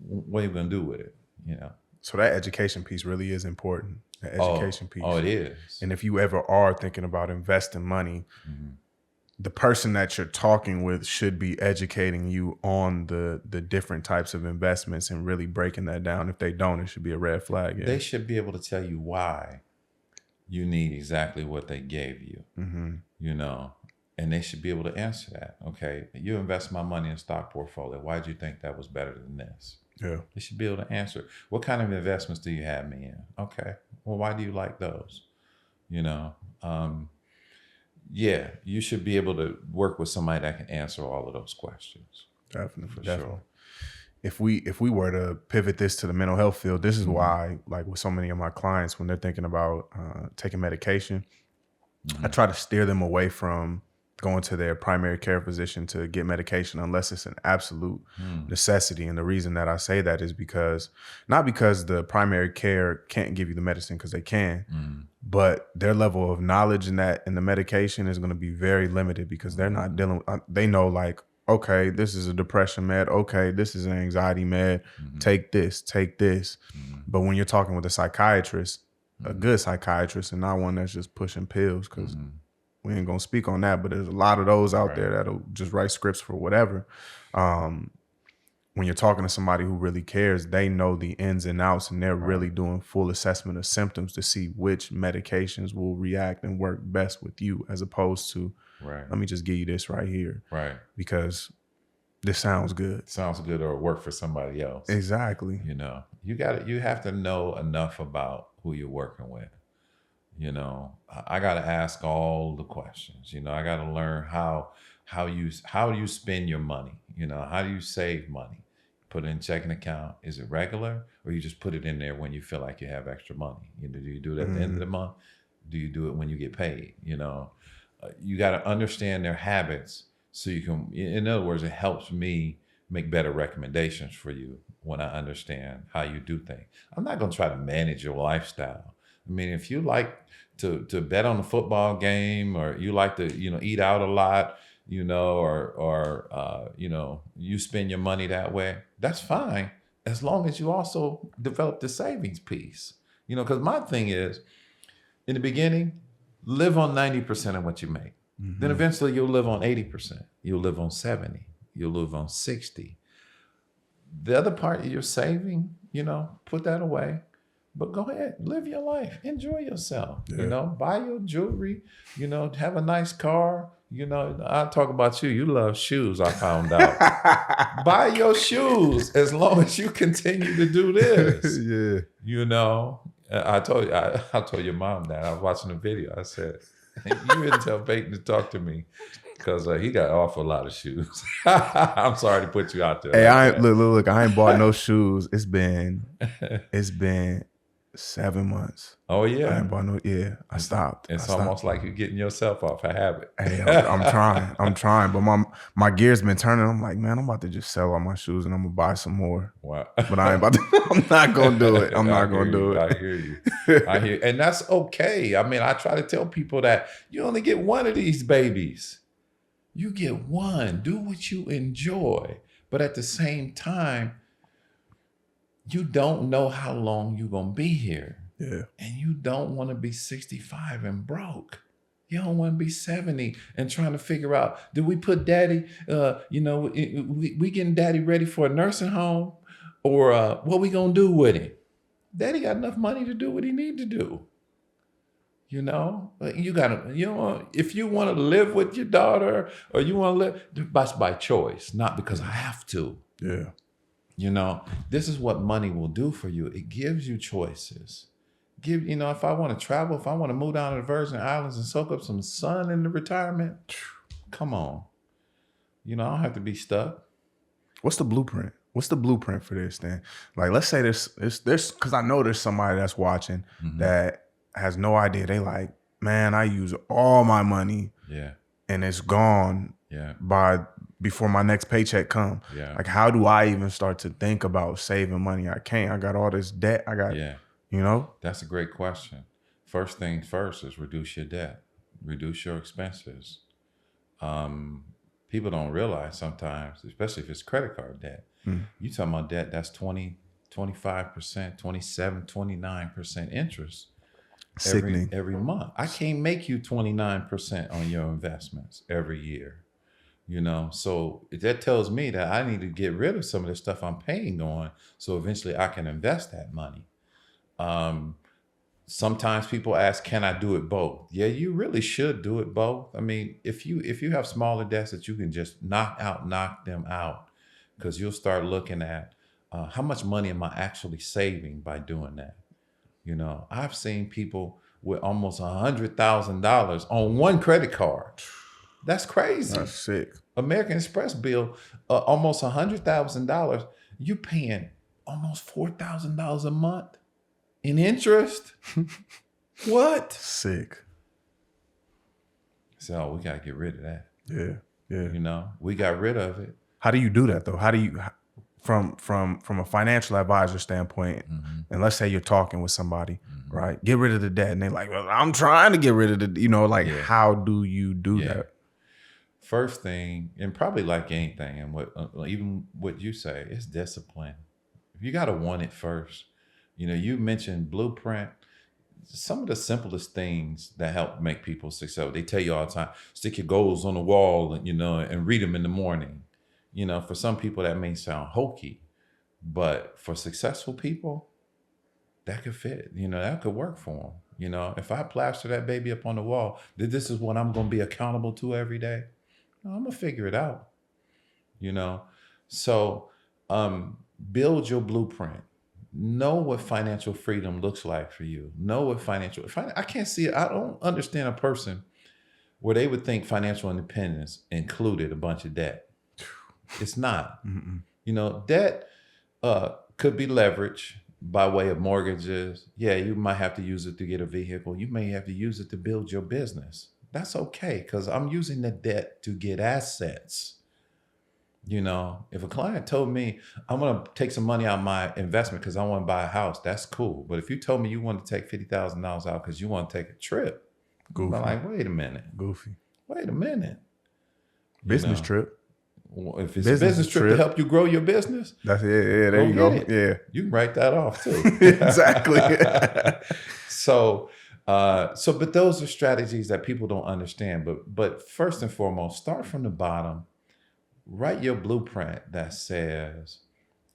What are you going to do with it? You know? So that education piece really is important. The education piece. Oh, it is. And if you ever are thinking about investing money, the person that you're talking with should be educating you on the different types of investments and really breaking that down. If they don't, it should be a red flag. Yeah. They should be able to tell you why you need exactly what they gave you, you know, and they should be able to answer that. Okay, you invest my money in a stock portfolio. Why do you think that was better than this? Yeah. They should be able to answer. What kind of investments do you have me in? Okay. Well, why do you like those? You know, yeah, you should be able to work with somebody that can answer all of those questions. Definitely. Sure. If we were to pivot this to the mental health field, this is why, like with so many of my clients, when they're thinking about taking medication, I try to steer them away from going to their primary care physician to get medication unless it's an absolute necessity. And the reason that I say that is because, not because the primary care can't give you the medicine, because they can, but their level of knowledge in the medication is going to be very limited, because they're not dealing, they know like, okay, this is a depression med. Okay, this is an anxiety med. Take this. But when you're talking with a psychiatrist, a good psychiatrist, and not one that's just pushing pills, because we ain't gonna speak on that, but there's a lot of those out there that'll just write scripts for whatever. When you're talking to somebody who really cares, they know the ins and outs, and they're really doing full assessment of symptoms to see which medications will react and work best with you, as opposed to, let me just give you this right here. Right. Because this sounds good. Sounds good, or work for somebody else. Exactly. You know, you have to know enough about who you're working with. You know, I got to ask all the questions. You know, I got to learn how you spend your money. You know, how do you save money? Put it in checking account. Is it regular, or you just put it in there when you feel like you have extra money? You know, do you do it at the end of the month? Do you do it when you get paid? You know, you got to understand their habits so you can. In other words, it helps me make better recommendations for you when I understand how you do things. I'm not going to try to manage your lifestyle. I mean, if you like to bet on a football game, or you like to, you know, eat out a lot, you know, or you know, you spend your money that way, that's fine, as long as you also develop the savings piece. You know, because my thing is, in the beginning, live on 90% of what you make. Then eventually you'll live on 80%. You'll live on 70. You'll live on 60. The other part you're saving, you know, put that away. But go ahead, live your life, enjoy yourself, you know, buy your jewelry, you know, have a nice car. You know, I'll talk about you. You love shoes, I found out. Buy your shoes as long as you continue to do this. You know, I told your mom that. I was watching a video. I said, you didn't tell Peyton to talk to me, because he got an awful lot of shoes. I'm sorry to put you out there. Hey, look, I ain't bought no shoes. It's been 7 months. Oh yeah. I ain't bought no. Yeah, I stopped. It's almost like you're getting yourself off a habit. Hey, I'm trying, but my gears been turning. I'm like, man, I'm about to just sell all my shoes and I'm gonna buy some more. Wow. But I ain't about to. I'm not gonna do it. I'm not gonna do it. I hear you. I hear, and that's okay. I mean, I try to tell people that you only get one of these babies. You get one. Do what you enjoy, but at the same time, you don't know how long you're going to be here. Yeah. And you don't want to be 65 and broke. You don't want to be 70 and trying to figure out, do we put daddy, we getting daddy ready for a nursing home, or what we going to do with him? Daddy got enough money to do what he need to do. You know, you gotta, if you want to live with your daughter, or you want to live, that's by choice, not because I have to. Yeah. You know, this is what money will do for you. It gives you choices. If I want to travel, if I want to move down to the Virgin Islands and soak up some sun in the retirement, come on. I don't have to be stuck. What's the blueprint? What's the blueprint for this then? Like, let's say there's because I know there's somebody that's watching that has no idea. They like, man, I use all my money, and it's gone before my next paycheck come. Yeah. Like, how do I even start to think about saving money? I can't. I got all this debt. I got, That's a great question. First thing first is reduce your debt, reduce your expenses. People don't realize sometimes, especially if it's credit card debt, you talking about debt that's 20, 25%, 27, 29% interest. Every month. I can't make you 29% on your investments every year. So that tells me that I need to get rid of some of the stuff I'm paying on, so eventually I can invest that money. Sometimes people ask, can I do it both? Yeah, you really should do it both. I mean, if you have smaller debts that you can just knock them out, because you'll start looking at how much money am I actually saving by doing that? I've seen people with almost $100,000 on one credit card. That's crazy. That's sick. American Express bill, almost $100,000. You paying almost $4,000 a month in interest. What? Sick. So we got to get rid of that. Yeah. We got rid of it. How do you do that though? How do you, from a financial advisor standpoint, and let's say you're talking with somebody, right? Get rid of the debt, and they're like, well, I'm trying to get rid of the, how do you do that? First thing, and probably like anything, and even what you say, is discipline. You got to want it first. You mentioned blueprint. Some of the simplest things that help make people successful. They tell you all the time, stick your goals on the wall, and read them in the morning. For some people that may sound hokey, but for successful people, that could fit. That could work for them. If I plaster that baby up on the wall, this is what I'm going to be accountable to every day, I'm going to figure it out. So build your blueprint. Know what financial freedom looks like for you. Know what I can't see it. I don't understand a person where they would think financial independence included a bunch of debt. It's not. Debt could be leveraged by way of mortgages. Yeah, you might have to use it to get a vehicle. You may have to use it to build your business. That's okay, because I'm using the debt to get assets. If a client told me I'm going to take some money out of my investment because I want to buy a house, that's cool. But if you told me you want to take $50,000 out because you want to take a trip, goofy. I'm like, wait a minute. Goofy. Wait a minute. Business trip. Well, if it's a business trip to help you grow your business, that's it. Yeah, there you go. Yeah, you can write that off too. Exactly. But those are strategies that people don't understand. But first and foremost, start from the bottom. Write your blueprint that says,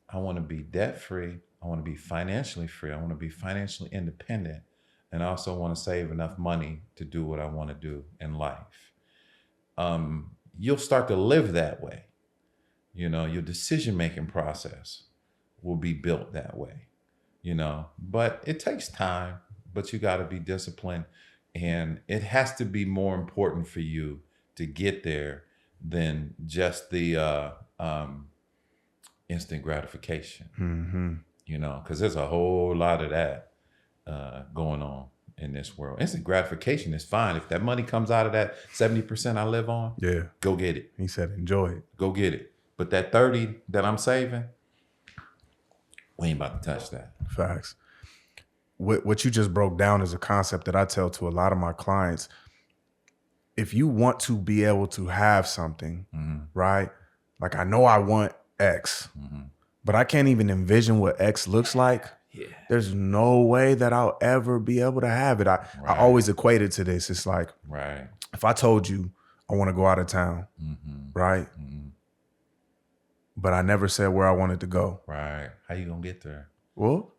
I want to be debt free. I want to be financially free. I want to be financially independent, and I also want to save enough money to do what I want to do in life. You'll start to live that way. Your decision-making process will be built that way, but it takes time, but you got to be disciplined, and it has to be more important for you to get there than just the instant gratification, because there's a whole lot of that going on in this world. Instant gratification is fine. If that money comes out of that 70% I live on, go get it. He said, enjoy it. Go get it. But that 30 that I'm saving, we ain't about to touch that. Facts. What you just broke down is a concept that I tell to a lot of my clients. If you want to be able to have something, right? Like, I know I want X, but I can't even envision what X looks like. there's no way that I'll ever be able to have it. I always equate it to this. It's like, if I told you I want to go out of town, right? But I never said where I wanted to go. Right. How you gonna get there? Well,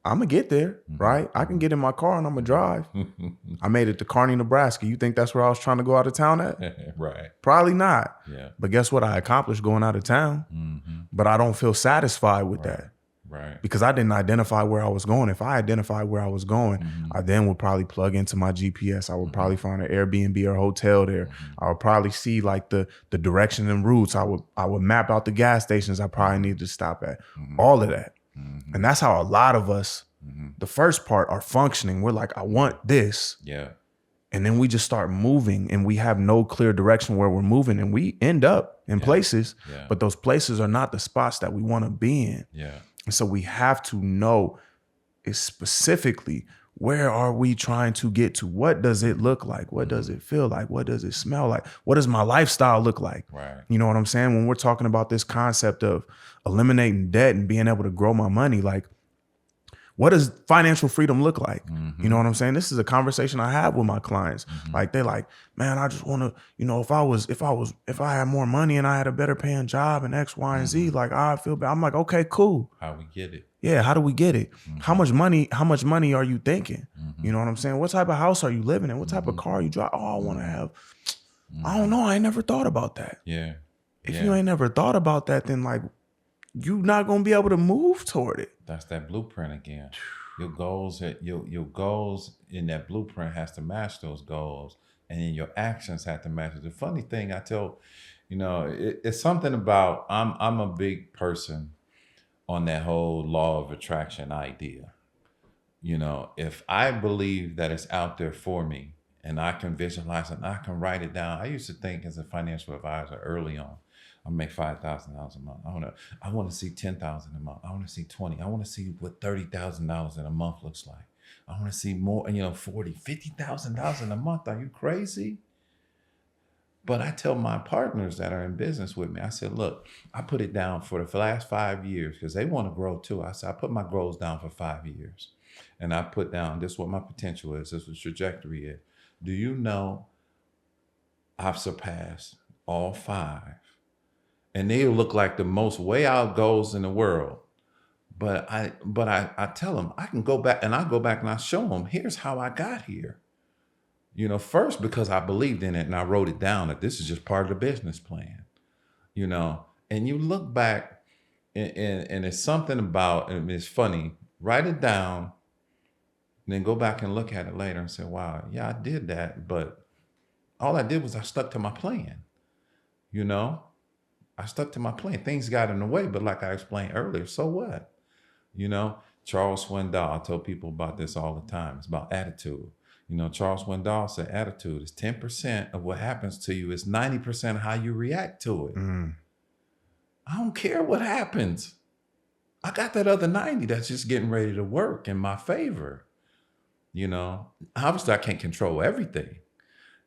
I'm gonna get there, right? I can get in my car and I'm gonna drive. I made it to Kearney, Nebraska. You think that's where I was trying to go out of town at? Right. Probably not. Yeah. But guess what? I accomplished going out of town. But I don't feel satisfied with that. Right. Because I didn't identify where I was going. If I identified where I was going, I then would probably plug into my GPS. I would probably find an Airbnb or hotel there. I would probably see like the direction and routes. I would map out the gas stations I probably needed to stop at. All of that. And that's how a lot of us, the first part, are functioning. We're like, I want this. Yeah. And then we just start moving and we have no clear direction where we're moving. And we end up in places, but those places are not the spots that we want to be in. Yeah. And so we have to know is specifically, where are we trying to get to? What does it look like? What does it feel like? What does it smell like? What does my lifestyle look like? Right. You know what I'm saying? When we're talking about this concept of eliminating debt and being able to grow my money, like, what does financial freedom look like? You know what I'm saying? This is a conversation I have with my clients. Like, they're like, man, I just want to, you know, if I had more money and I had a better paying job and X, Y, and Z, like, I feel bad. I'm like, okay, cool. How we get it? Yeah, how do we get it? How much money are you thinking? You know what I'm saying? What type of house are you living in? What type of car you drive? Oh, I want to have, I don't know. I ain't never thought about that. Yeah. If you ain't never thought about that, then like, you're not going to be able to move toward it. That's that blueprint again. Your goals in that blueprint has to match those goals, and then your actions have to match it. The funny thing I tell, you know, it's something about, I'm a big person on that whole law of attraction idea. You know, if I believe that it's out there for me and I can visualize it and I can write it down. I used to think as a financial advisor early on, I make $5,000 a month. I want to see 10,000 a month. I want to see 20. I want to see what $30,000 in a month looks like. I want to see more, you know, $50,000 in a month. Are you crazy? But I tell my partners that are in business with me, I said, look, I put it down for the last 5 years because they want to grow too. I said, I put my goals down for 5 years. And I put down, this is what my potential is. This is what the trajectory is. Do you know I've surpassed all 5? And they look like the most way out goals in the world. But I tell them, I can go back, and I go back and I show them, here's how I got here. You know, first, because I believed in it and I wrote it down that this is just part of the business plan, you know. And you look back and it's something about, and it's funny, write it down, and then go back and look at it later and say, wow, yeah, I did that. But all I did was I stuck to my plan, you know. I stuck to my plan. Things got in the way, but like I explained earlier, so what? You know, Charles Swindoll, I tell people about this all the time. It's about attitude. You know, Charles Swindoll said attitude is 10% of what happens to you. It's 90% how you react to it. I don't care what happens. I got that other 90 that's just getting ready to work in my favor. You know, obviously I can't control everything,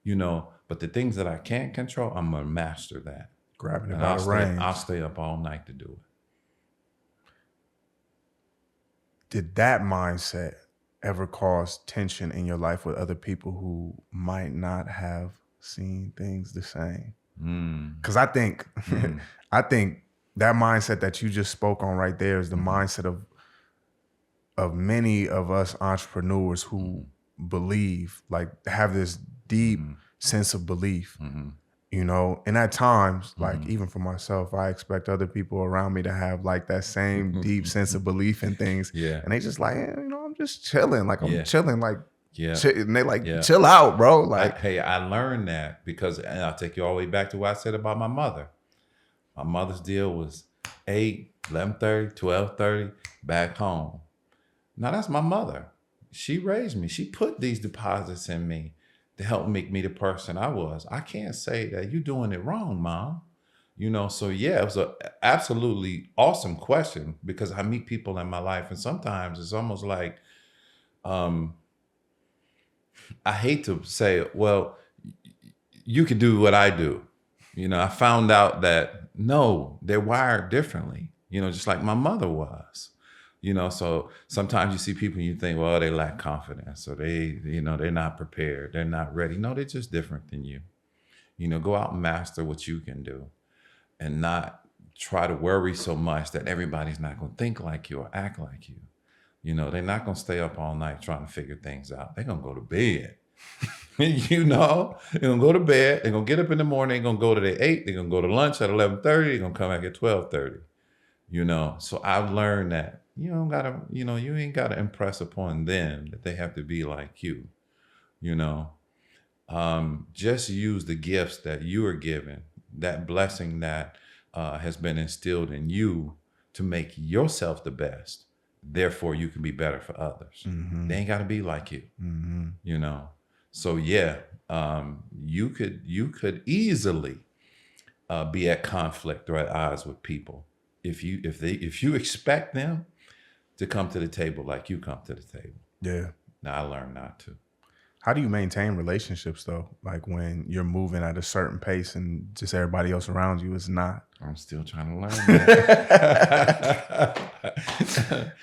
you know, but the things that I can't control, I'm going to master that. Grabbing it by the reins. I'll stay up all night to do it. Did that mindset ever cause tension in your life with other people who might not have seen things the same? Because I think that mindset that you just spoke on right there is the mindset of many of us entrepreneurs who believe, like, have this deep sense of belief. You know, and at times, like, even for myself, I expect other people around me to have like that same deep sense of belief in things. Yeah. And they just like, you know, I'm just chilling. Like, I'm chilling. Like, and they like, chill out, bro. Like, hey, I learned that because, and I'll take you all the way back to what I said about my mother. My mother's deal was 8, 11:30, 12:30, back home. Now that's my mother. She raised me. She put these deposits in me to help make me the person I was. I can't say that you're doing it wrong, Mom. You know, so yeah, it was an absolutely awesome question because I meet people in my life and sometimes it's almost like, I hate to say, well, you can do what I do. You know, I found out that no, they're wired differently, you know, just like my mother was. You know, so sometimes you see people and you think, well, they lack confidence, or they're not prepared, they're not ready. No, they're just different than you. You know, go out and master what you can do, and not try to worry so much that everybody's not going to think like you or act like you. You know, they're not going to stay up all night trying to figure things out. They're going to go to bed. You know, they're going to go to bed. They're going to get up in the morning. They're going to go to their 8. They're going to go to lunch at 11:30. They're going to come back at 12:30. You know, so I've learned that you ain't got to impress upon them that they have to be like you. You know, just use the gifts that you are given, that blessing that has been instilled in you to make yourself the best. Therefore, you can be better for others. Mm-hmm. They ain't got to be like you. Mm-hmm. You know, so yeah, you could easily be at conflict or at odds with people if you expect them to come to the table like you come to the table. Yeah. Now I learned not to. How do you maintain relationships though? Like when you're moving at a certain pace and just everybody else around you is not. I'm still trying to learn that.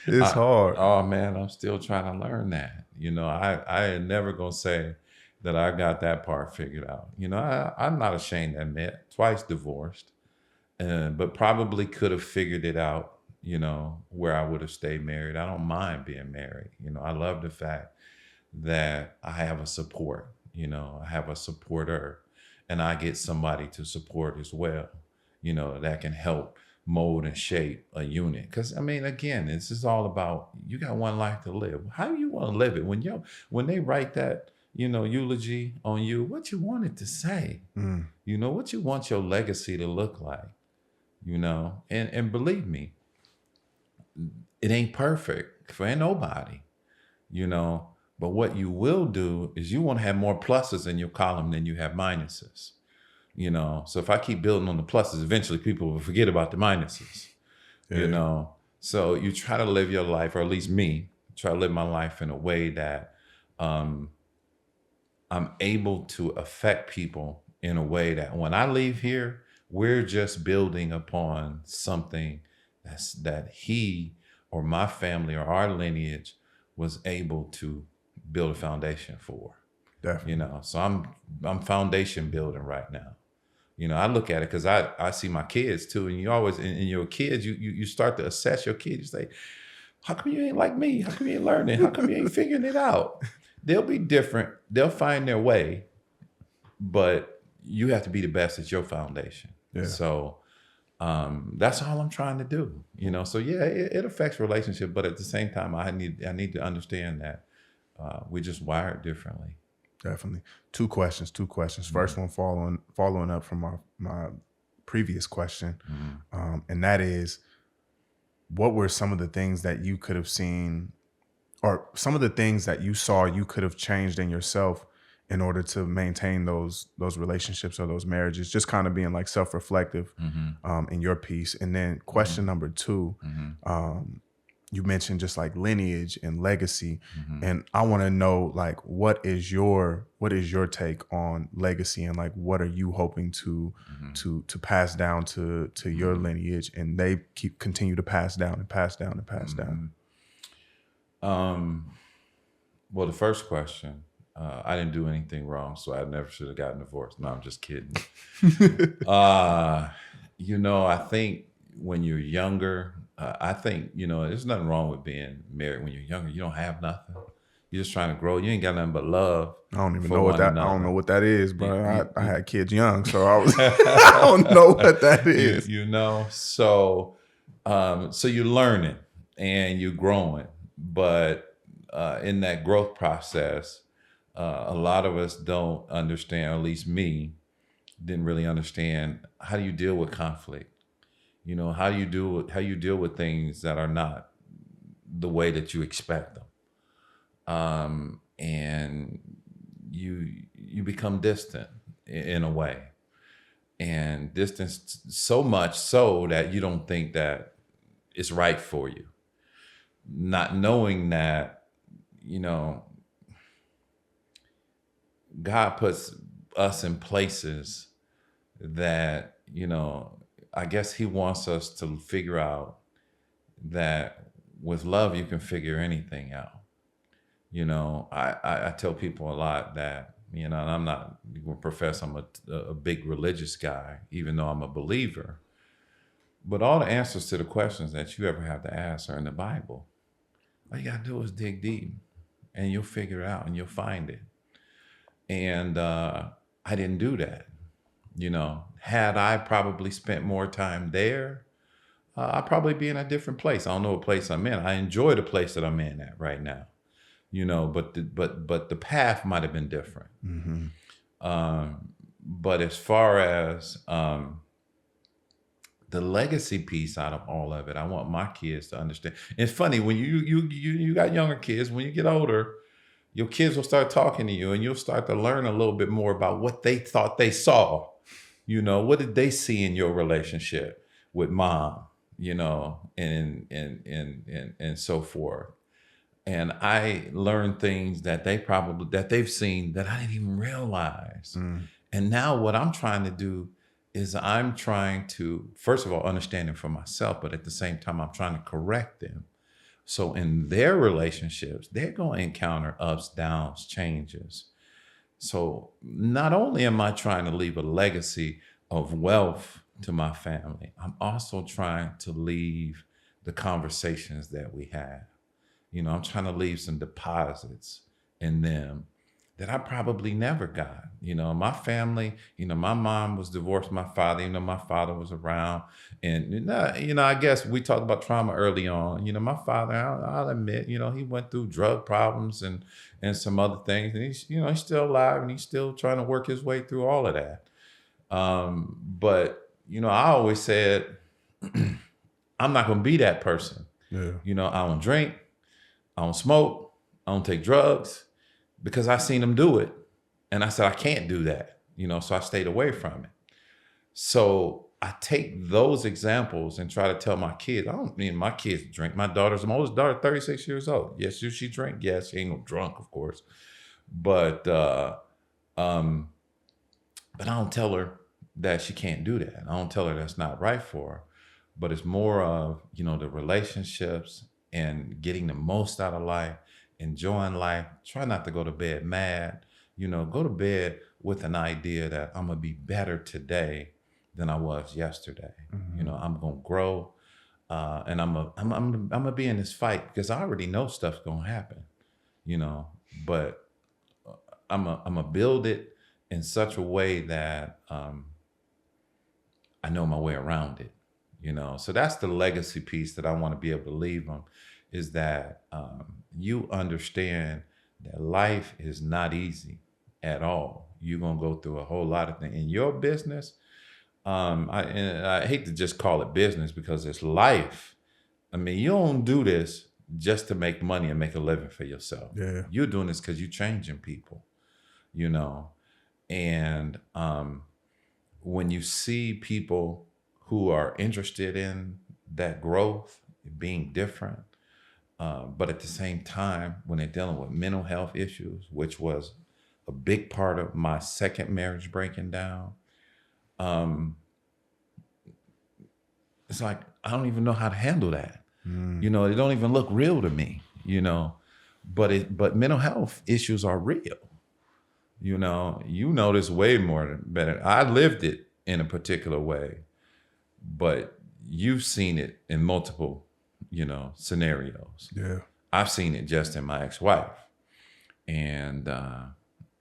It's hard. Oh man, I'm still trying to learn that. You know, I ain't never gonna say that I got that part figured out. You know, I'm not ashamed to admit, twice divorced, but probably could have figured it out, you know, where I would have stayed married. I don't mind being married. You know, I love the fact that I have a support, you know, I have a supporter, and I get somebody to support as well, you know, that can help mold and shape a unit. Because I mean, again, this is all about, you got one life to live. How do you want to live it? When they write that, you know, eulogy on you, what you want it to say, you know, what you want your legacy to look like, you know, and believe me, it ain't perfect for nobody, you know. But what you will do is you want to have more pluses in your column than you have minuses, you know. So if I keep building on the pluses, eventually people will forget about the minuses, you know. So you try to live your life, or at least me, try to live my life in a way that I'm able to affect people in a way that when I leave here, we're just building upon something that he or my family or our lineage was able to build a foundation for. Definitely. You know, so I'm foundation building right now. You know, I look at it because I see my kids too, and you always in your kids, you start to assess your kids. You say, how come you ain't like me? How come you ain't learning? How come you ain't figuring it out? They'll be different. They'll find their way, but you have to be the best at your foundation. Yeah. So that's all I'm trying to do. You know, so yeah, it affects relationship, but at the same time, I need to understand that we're just wired differently. Definitely. Two questions. First one following up from my previous question. And that is, what were some of the things that you could have seen, or some of the things that you saw you could have changed in yourself in order to maintain those relationships or those marriages? Just kind of being like self-reflective in your piece. And then question number two, you mentioned just like lineage and legacy. And I want to know, like, what is your take on legacy, and like, what are you hoping to pass down to your lineage, and they continue to pass down and pass down and pass down? Well, the first question, I didn't do anything wrong, so I never should have gotten divorced. No, I'm just kidding. You know, I think when you're younger, I think, you know, there's nothing wrong with being married when you're younger. You don't have nothing. You're just trying to grow. You ain't got nothing but love. I don't even know what that. I don't know what that is, but I had kids young, so I was. I don't know what that is. You know, so you're learning and you're growing, but in that growth process, a lot of us don't understand. Or at least me, didn't really understand, how do you deal with conflict? You know, how you deal with things that are not the way that you expect them, and you become distant in a way, and distance so much so that you don't think that it's right for you, not knowing that, you know, God puts us in places that, you know, I guess he wants us to figure out that with love, you can figure anything out. You know, I tell people a lot that, you know, and I'm not going to profess I'm a big religious guy, even though I'm a believer. But all the answers to the questions that you ever have to ask are in the Bible. All you got to do is dig deep and you'll figure it out and you'll find it. And I didn't do that. You know, had I probably spent more time there, I'd probably be in a different place. I don't know what place I'm in. I enjoy the place that I'm in at right now. You know, but the path might have been different. But as far as the legacy piece out of all of it, I want my kids to understand. It's funny when you got younger kids. When you get older, your kids will start talking to you, and you'll start to learn a little bit more about what they thought they saw. You know, what did they see in your relationship with mom? You know, and so forth. And I learned things that they've seen that I didn't even realize. And now what I'm trying to do is I'm trying to, first of all, understand it for myself, but at the same time, I'm trying to correct them. So in their relationships, they're going to encounter ups, downs, changes. So not only am I trying to leave a legacy of wealth to my family, I'm also trying to leave the conversations that we have. You know, I'm trying to leave some deposits in them that I probably never got. You know, my family, you know, my mom was divorced from my father, even though my father was around. And, you know, I guess we talked about trauma early on. You know, my father, I'll admit, you know, he went through drug problems and some other things. And he's, you know, he's still alive and he's still trying to work his way through all of that. But, you know, I always said, I'm not going to be that person. Yeah. You know, I don't drink. I don't smoke, I don't take drugs, because I seen them do it. And I said, I can't do that, you know, so I stayed away from it. So I take those examples and try to tell my kids, I don't mean my kids drink. My oldest daughter, 36 years old. Yes, does she drink? Yes, she ain't no drunk, of course. But I don't tell her that she can't do that. I don't tell her that's not right for her. But it's more of, you know, the relationships and getting the most out of life, enjoying life. Try not to go to bed mad. You know, go to bed with an idea that I'm gonna be better today than I was yesterday. You know, I'm gonna grow, and I'm gonna be in this fight because I already know stuff's gonna happen. You know, but I'm gonna build it in such a way that I know my way around it. You know, so that's the legacy piece that I want to be able to leave them, is that you understand that life is not easy at all. You're going to go through a whole lot of things in your business. I hate to just call it business because it's life. I mean, you don't do this just to make money and make a living for yourself. Yeah. You're doing this because you're changing people, you know, and when you see people who are interested in that growth, being different, but at the same time, when they're dealing with mental health issues, which was a big part of my second marriage breaking down, it's like, I don't even know how to handle that. You know, it don't even look real to me, you know, but mental health issues are real. You know this way more better. I lived it in a particular way, but you've seen it in multiple, you know, scenarios. Yeah. I've seen it just in my ex-wife. And I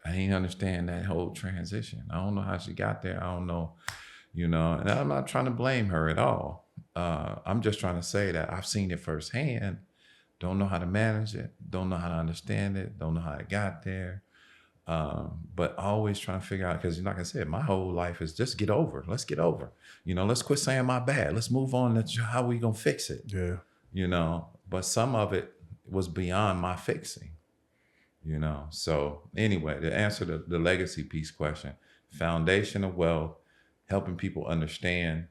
didn't understand that whole transition. I don't know how she got there. I don't know, you know, and I'm not trying to blame her at all. I'm just trying to say that I've seen it firsthand. Don't know how to manage it. Don't know how to understand it. Don't know how it got there. But always trying to figure out, because like I said, my whole life is just get over. Let's get over. You know, let's quit saying my bad. Let's move on. That's how we gonna fix it. Yeah. You know, but some of it was beyond my fixing. You know, so anyway, to answer the legacy piece question, foundation of wealth, helping people understand.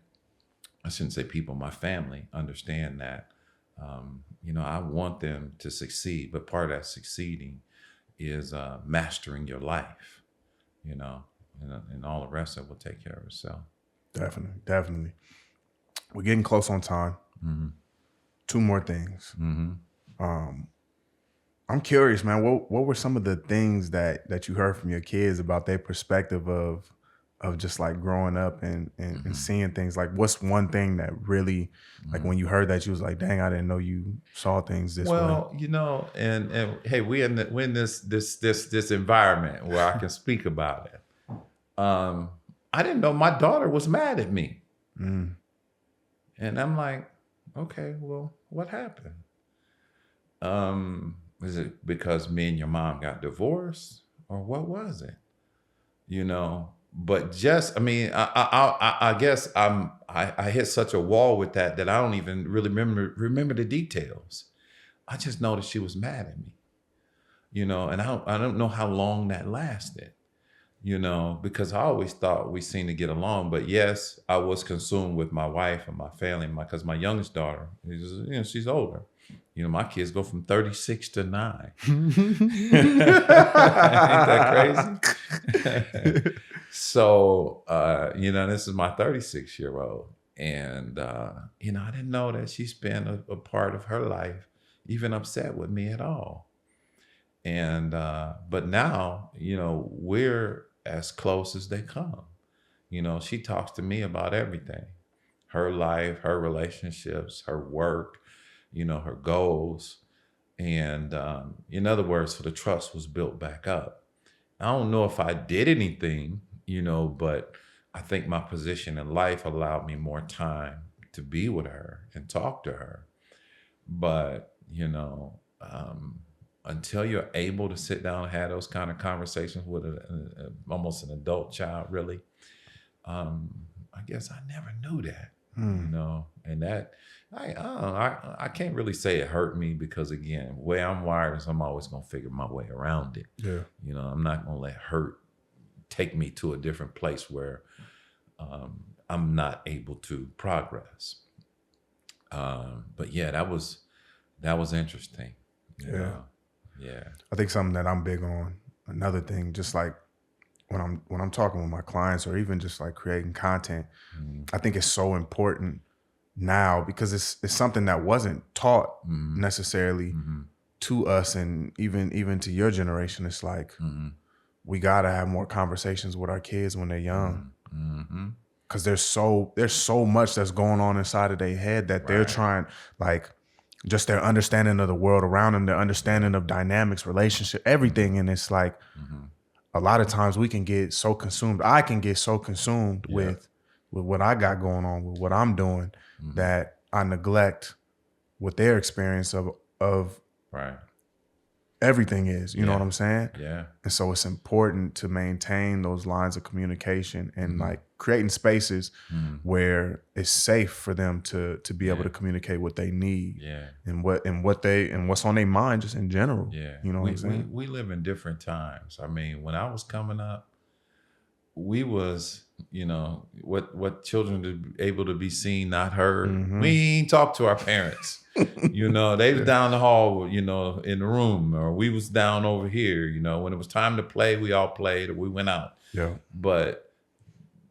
I shouldn't say people, my family understand that. You know, I want them to succeed, but part of that succeeding is mastering your life, you know, and all the rest of it will take care of itself. Definitely. We're getting close on time. 2 more things. Mm-hmm. I'm curious, man. What were some of the things that you heard from your kids about their perspective of just like growing up and seeing things? Like, what's one thing that really, like, when you heard that, you was like, dang, I didn't know you saw things this way. Well, and hey, we're in this environment where I can speak about it. I didn't know my daughter was mad at me. And I'm like, okay, well, what happened? Is it because me and your mom got divorced, or what was it? But just, I mean, I guess I hit such a wall with that I don't even really remember the details. I just know that she was mad at me, and I don't know how long that lasted, because I always thought we seemed to get along. But yes, I was consumed with my wife and my family, because my youngest daughter is, she's older. My kids go from 36 to 9. Ain't that crazy? So, this is my 36-year-old. And, I didn't know that she spent a part of her life even upset with me at all. And, but now, we're as close as they come. She talks to me about everything, her life, her relationships, her work, her goals. And in other words, so the trust was built back up. I don't know if I did anything, but I think my position in life allowed me more time to be with her and talk to her. But, until you're able to sit down and have those kind of conversations with almost an adult child, really, I guess I never knew that, and that, I can't really say it hurt me, because again, the way I'm wired is I'm always going to figure my way around it. Yeah. I'm not going to let hurt take me to a different place where I'm not able to progress. But yeah, that was interesting. Yeah. Yeah. I think something that I'm big on, another thing, just like when I'm talking with my clients, or even just like creating content, I think it's so important now, because it's something that wasn't taught necessarily to us, and even to your generation. It's like we gotta have more conversations with our kids when they're young, because there's so much that's going on inside of their head that they're trying, like, just their understanding of the world around them, their understanding of dynamics, relationship, everything. And it's like a lot of times we can get so consumed. I can get so consumed with what I got going on, with what I'm doing, that I neglect what their experience of everything is. You know what I'm saying? Yeah. And so it's important to maintain those lines of communication and like creating spaces where it's safe for them to be able to communicate what they need, and what's on their mind just in general. Yeah. You know what I'm saying? We live in different times. I mean, when I was coming up, we was, what children are able to be seen, not heard. We ain't talk to our parents. They was down the hall, in the room, or we was down over here. When it was time to play, we all played, or we went out. Yeah. But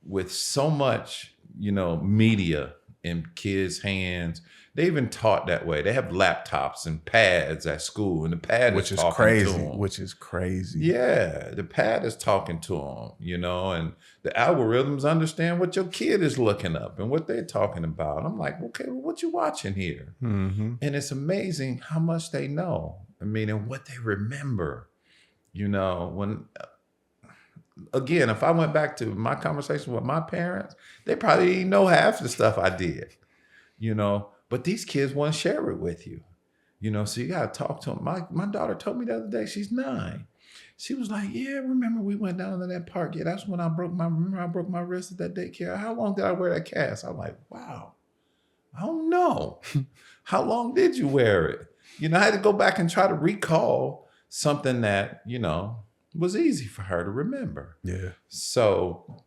with so much, media in kids' hands, they even taught that way. They have laptops and pads at school, and the pad is talking crazy, to them. Which is crazy. Yeah, the pad is talking to them, and the algorithms understand what your kid is looking up and what they're talking about. I'm like, okay, well, what you watching here? And it's amazing how much they know. I mean, and what they remember. When, again, if I went back to my conversation with my parents, they probably didn't know half the stuff I did, But these kids want to share it with you, so you got to talk to them. My daughter told me the other day, she's 9. She was like, yeah, remember we went down to that park? Yeah, that's when I broke my wrist at that daycare. How long did I wear that cast? I'm like, wow, I don't know. How long did you wear it? I had to go back and try to recall something that, was easy for her to remember. Yeah. So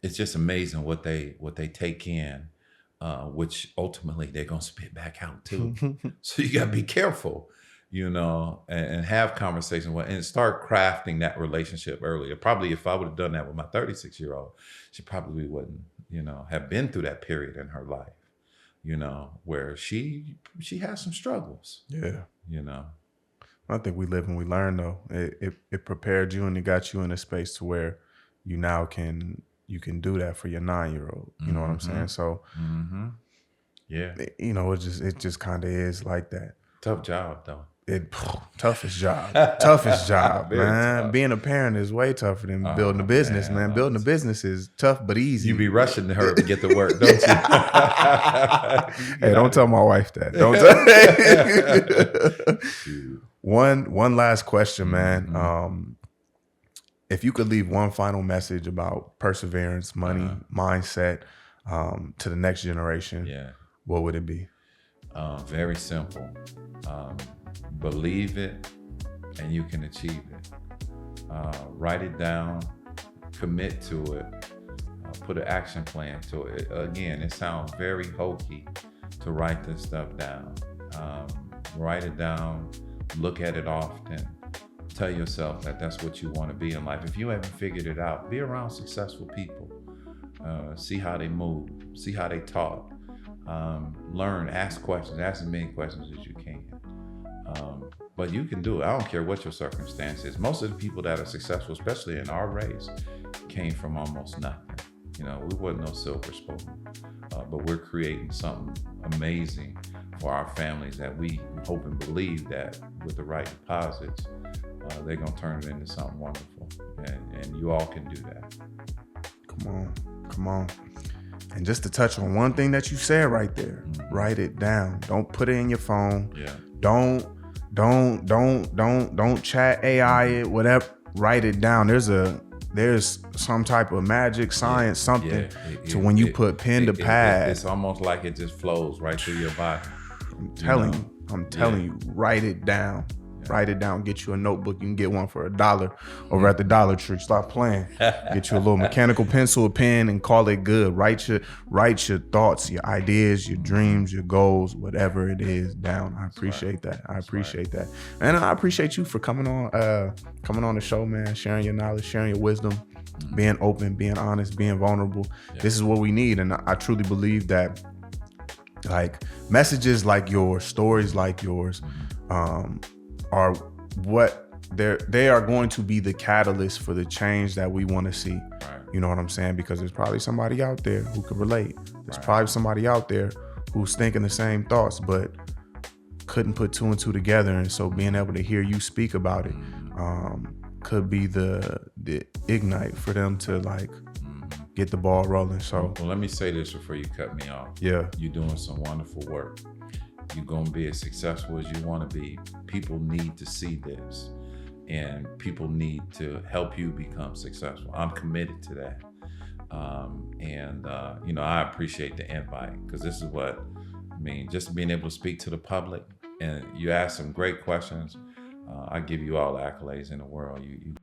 it's just amazing what they take in. Which ultimately they're going to spit back out too. So you got to be careful, and have conversations and start crafting that relationship earlier. Probably if I would have done that with my 36-year-old, she probably wouldn't, have been through that period in her life. you know, where she has some struggles. Yeah. You know. I think we live and we learn though. It prepared you and it got you in a space to where you now can do that for your 9-year-old. You know what I'm saying? So yeah. You know, it just kind of is like that. Tough job though. Toughest job. Toughest job, man. Tough. Being a parent is way tougher than building a business, man. Building a business is tough but easy. You be rushing her to get to work, don't you? Hey, don't tell my wife that. Don't tell. One last question, man. If you could leave one final message about perseverance, money, mindset to the next generation, what would it be? Very simple. Believe it and you can achieve it. Write it down, commit to it, put an action plan to it. Again, it sounds very hokey to write this stuff down. Write it down, look at it often, tell yourself that that's what you want to be in life. If you haven't figured it out, be around successful people. See how they move, see how they talk. Learn, ask questions, ask as many questions as you can. But you can do it. I don't care what your circumstance is. Most of the people that are successful, especially in our race, came from almost nothing. You know, we wasn't no silver spoon, but we're creating something amazing for our families that we hope and believe that with the right deposits, they're gonna turn it into something wonderful. And you all can do that. Come on. And just to touch on one thing that you said right there, write it down. Don't put it in your phone. Yeah. Don't chat AI it, whatever. Write it down. There's some type of magic, science, something to when you put pen to pad. It's almost like it just flows right through your body. I'm telling you, write it down. Write it down. Get you a notebook. You can get one for $1 over at the Dollar Tree. Stop playing. Get you a little mechanical pencil, a pen, and call it good. Write your thoughts, your ideas, your dreams, your goals, whatever it is, down. I appreciate that. I appreciate that, and I appreciate you for coming on the show, man. Sharing your knowledge, sharing your wisdom, being open, being honest, being vulnerable. This is what we need, and I truly believe that, like, messages like yours, stories like yours, are what they are going to be the catalyst for the change that we want to see. Right. You know what I'm saying? Because there's probably somebody out there who could relate. There's probably somebody out there who's thinking the same thoughts, but couldn't put two and two together. And so being able to hear you speak about it could be the ignite for them to get the ball rolling. So well, let me say this before you cut me off. Yeah. You're doing some wonderful work. You're going to be as successful as you want to be. People need to see this, and people need to help you become successful. I'm committed to that. You know, I appreciate the invite, because this is what I mean, just being able to speak to the public, and you ask some great questions. I give you all the accolades in the world. You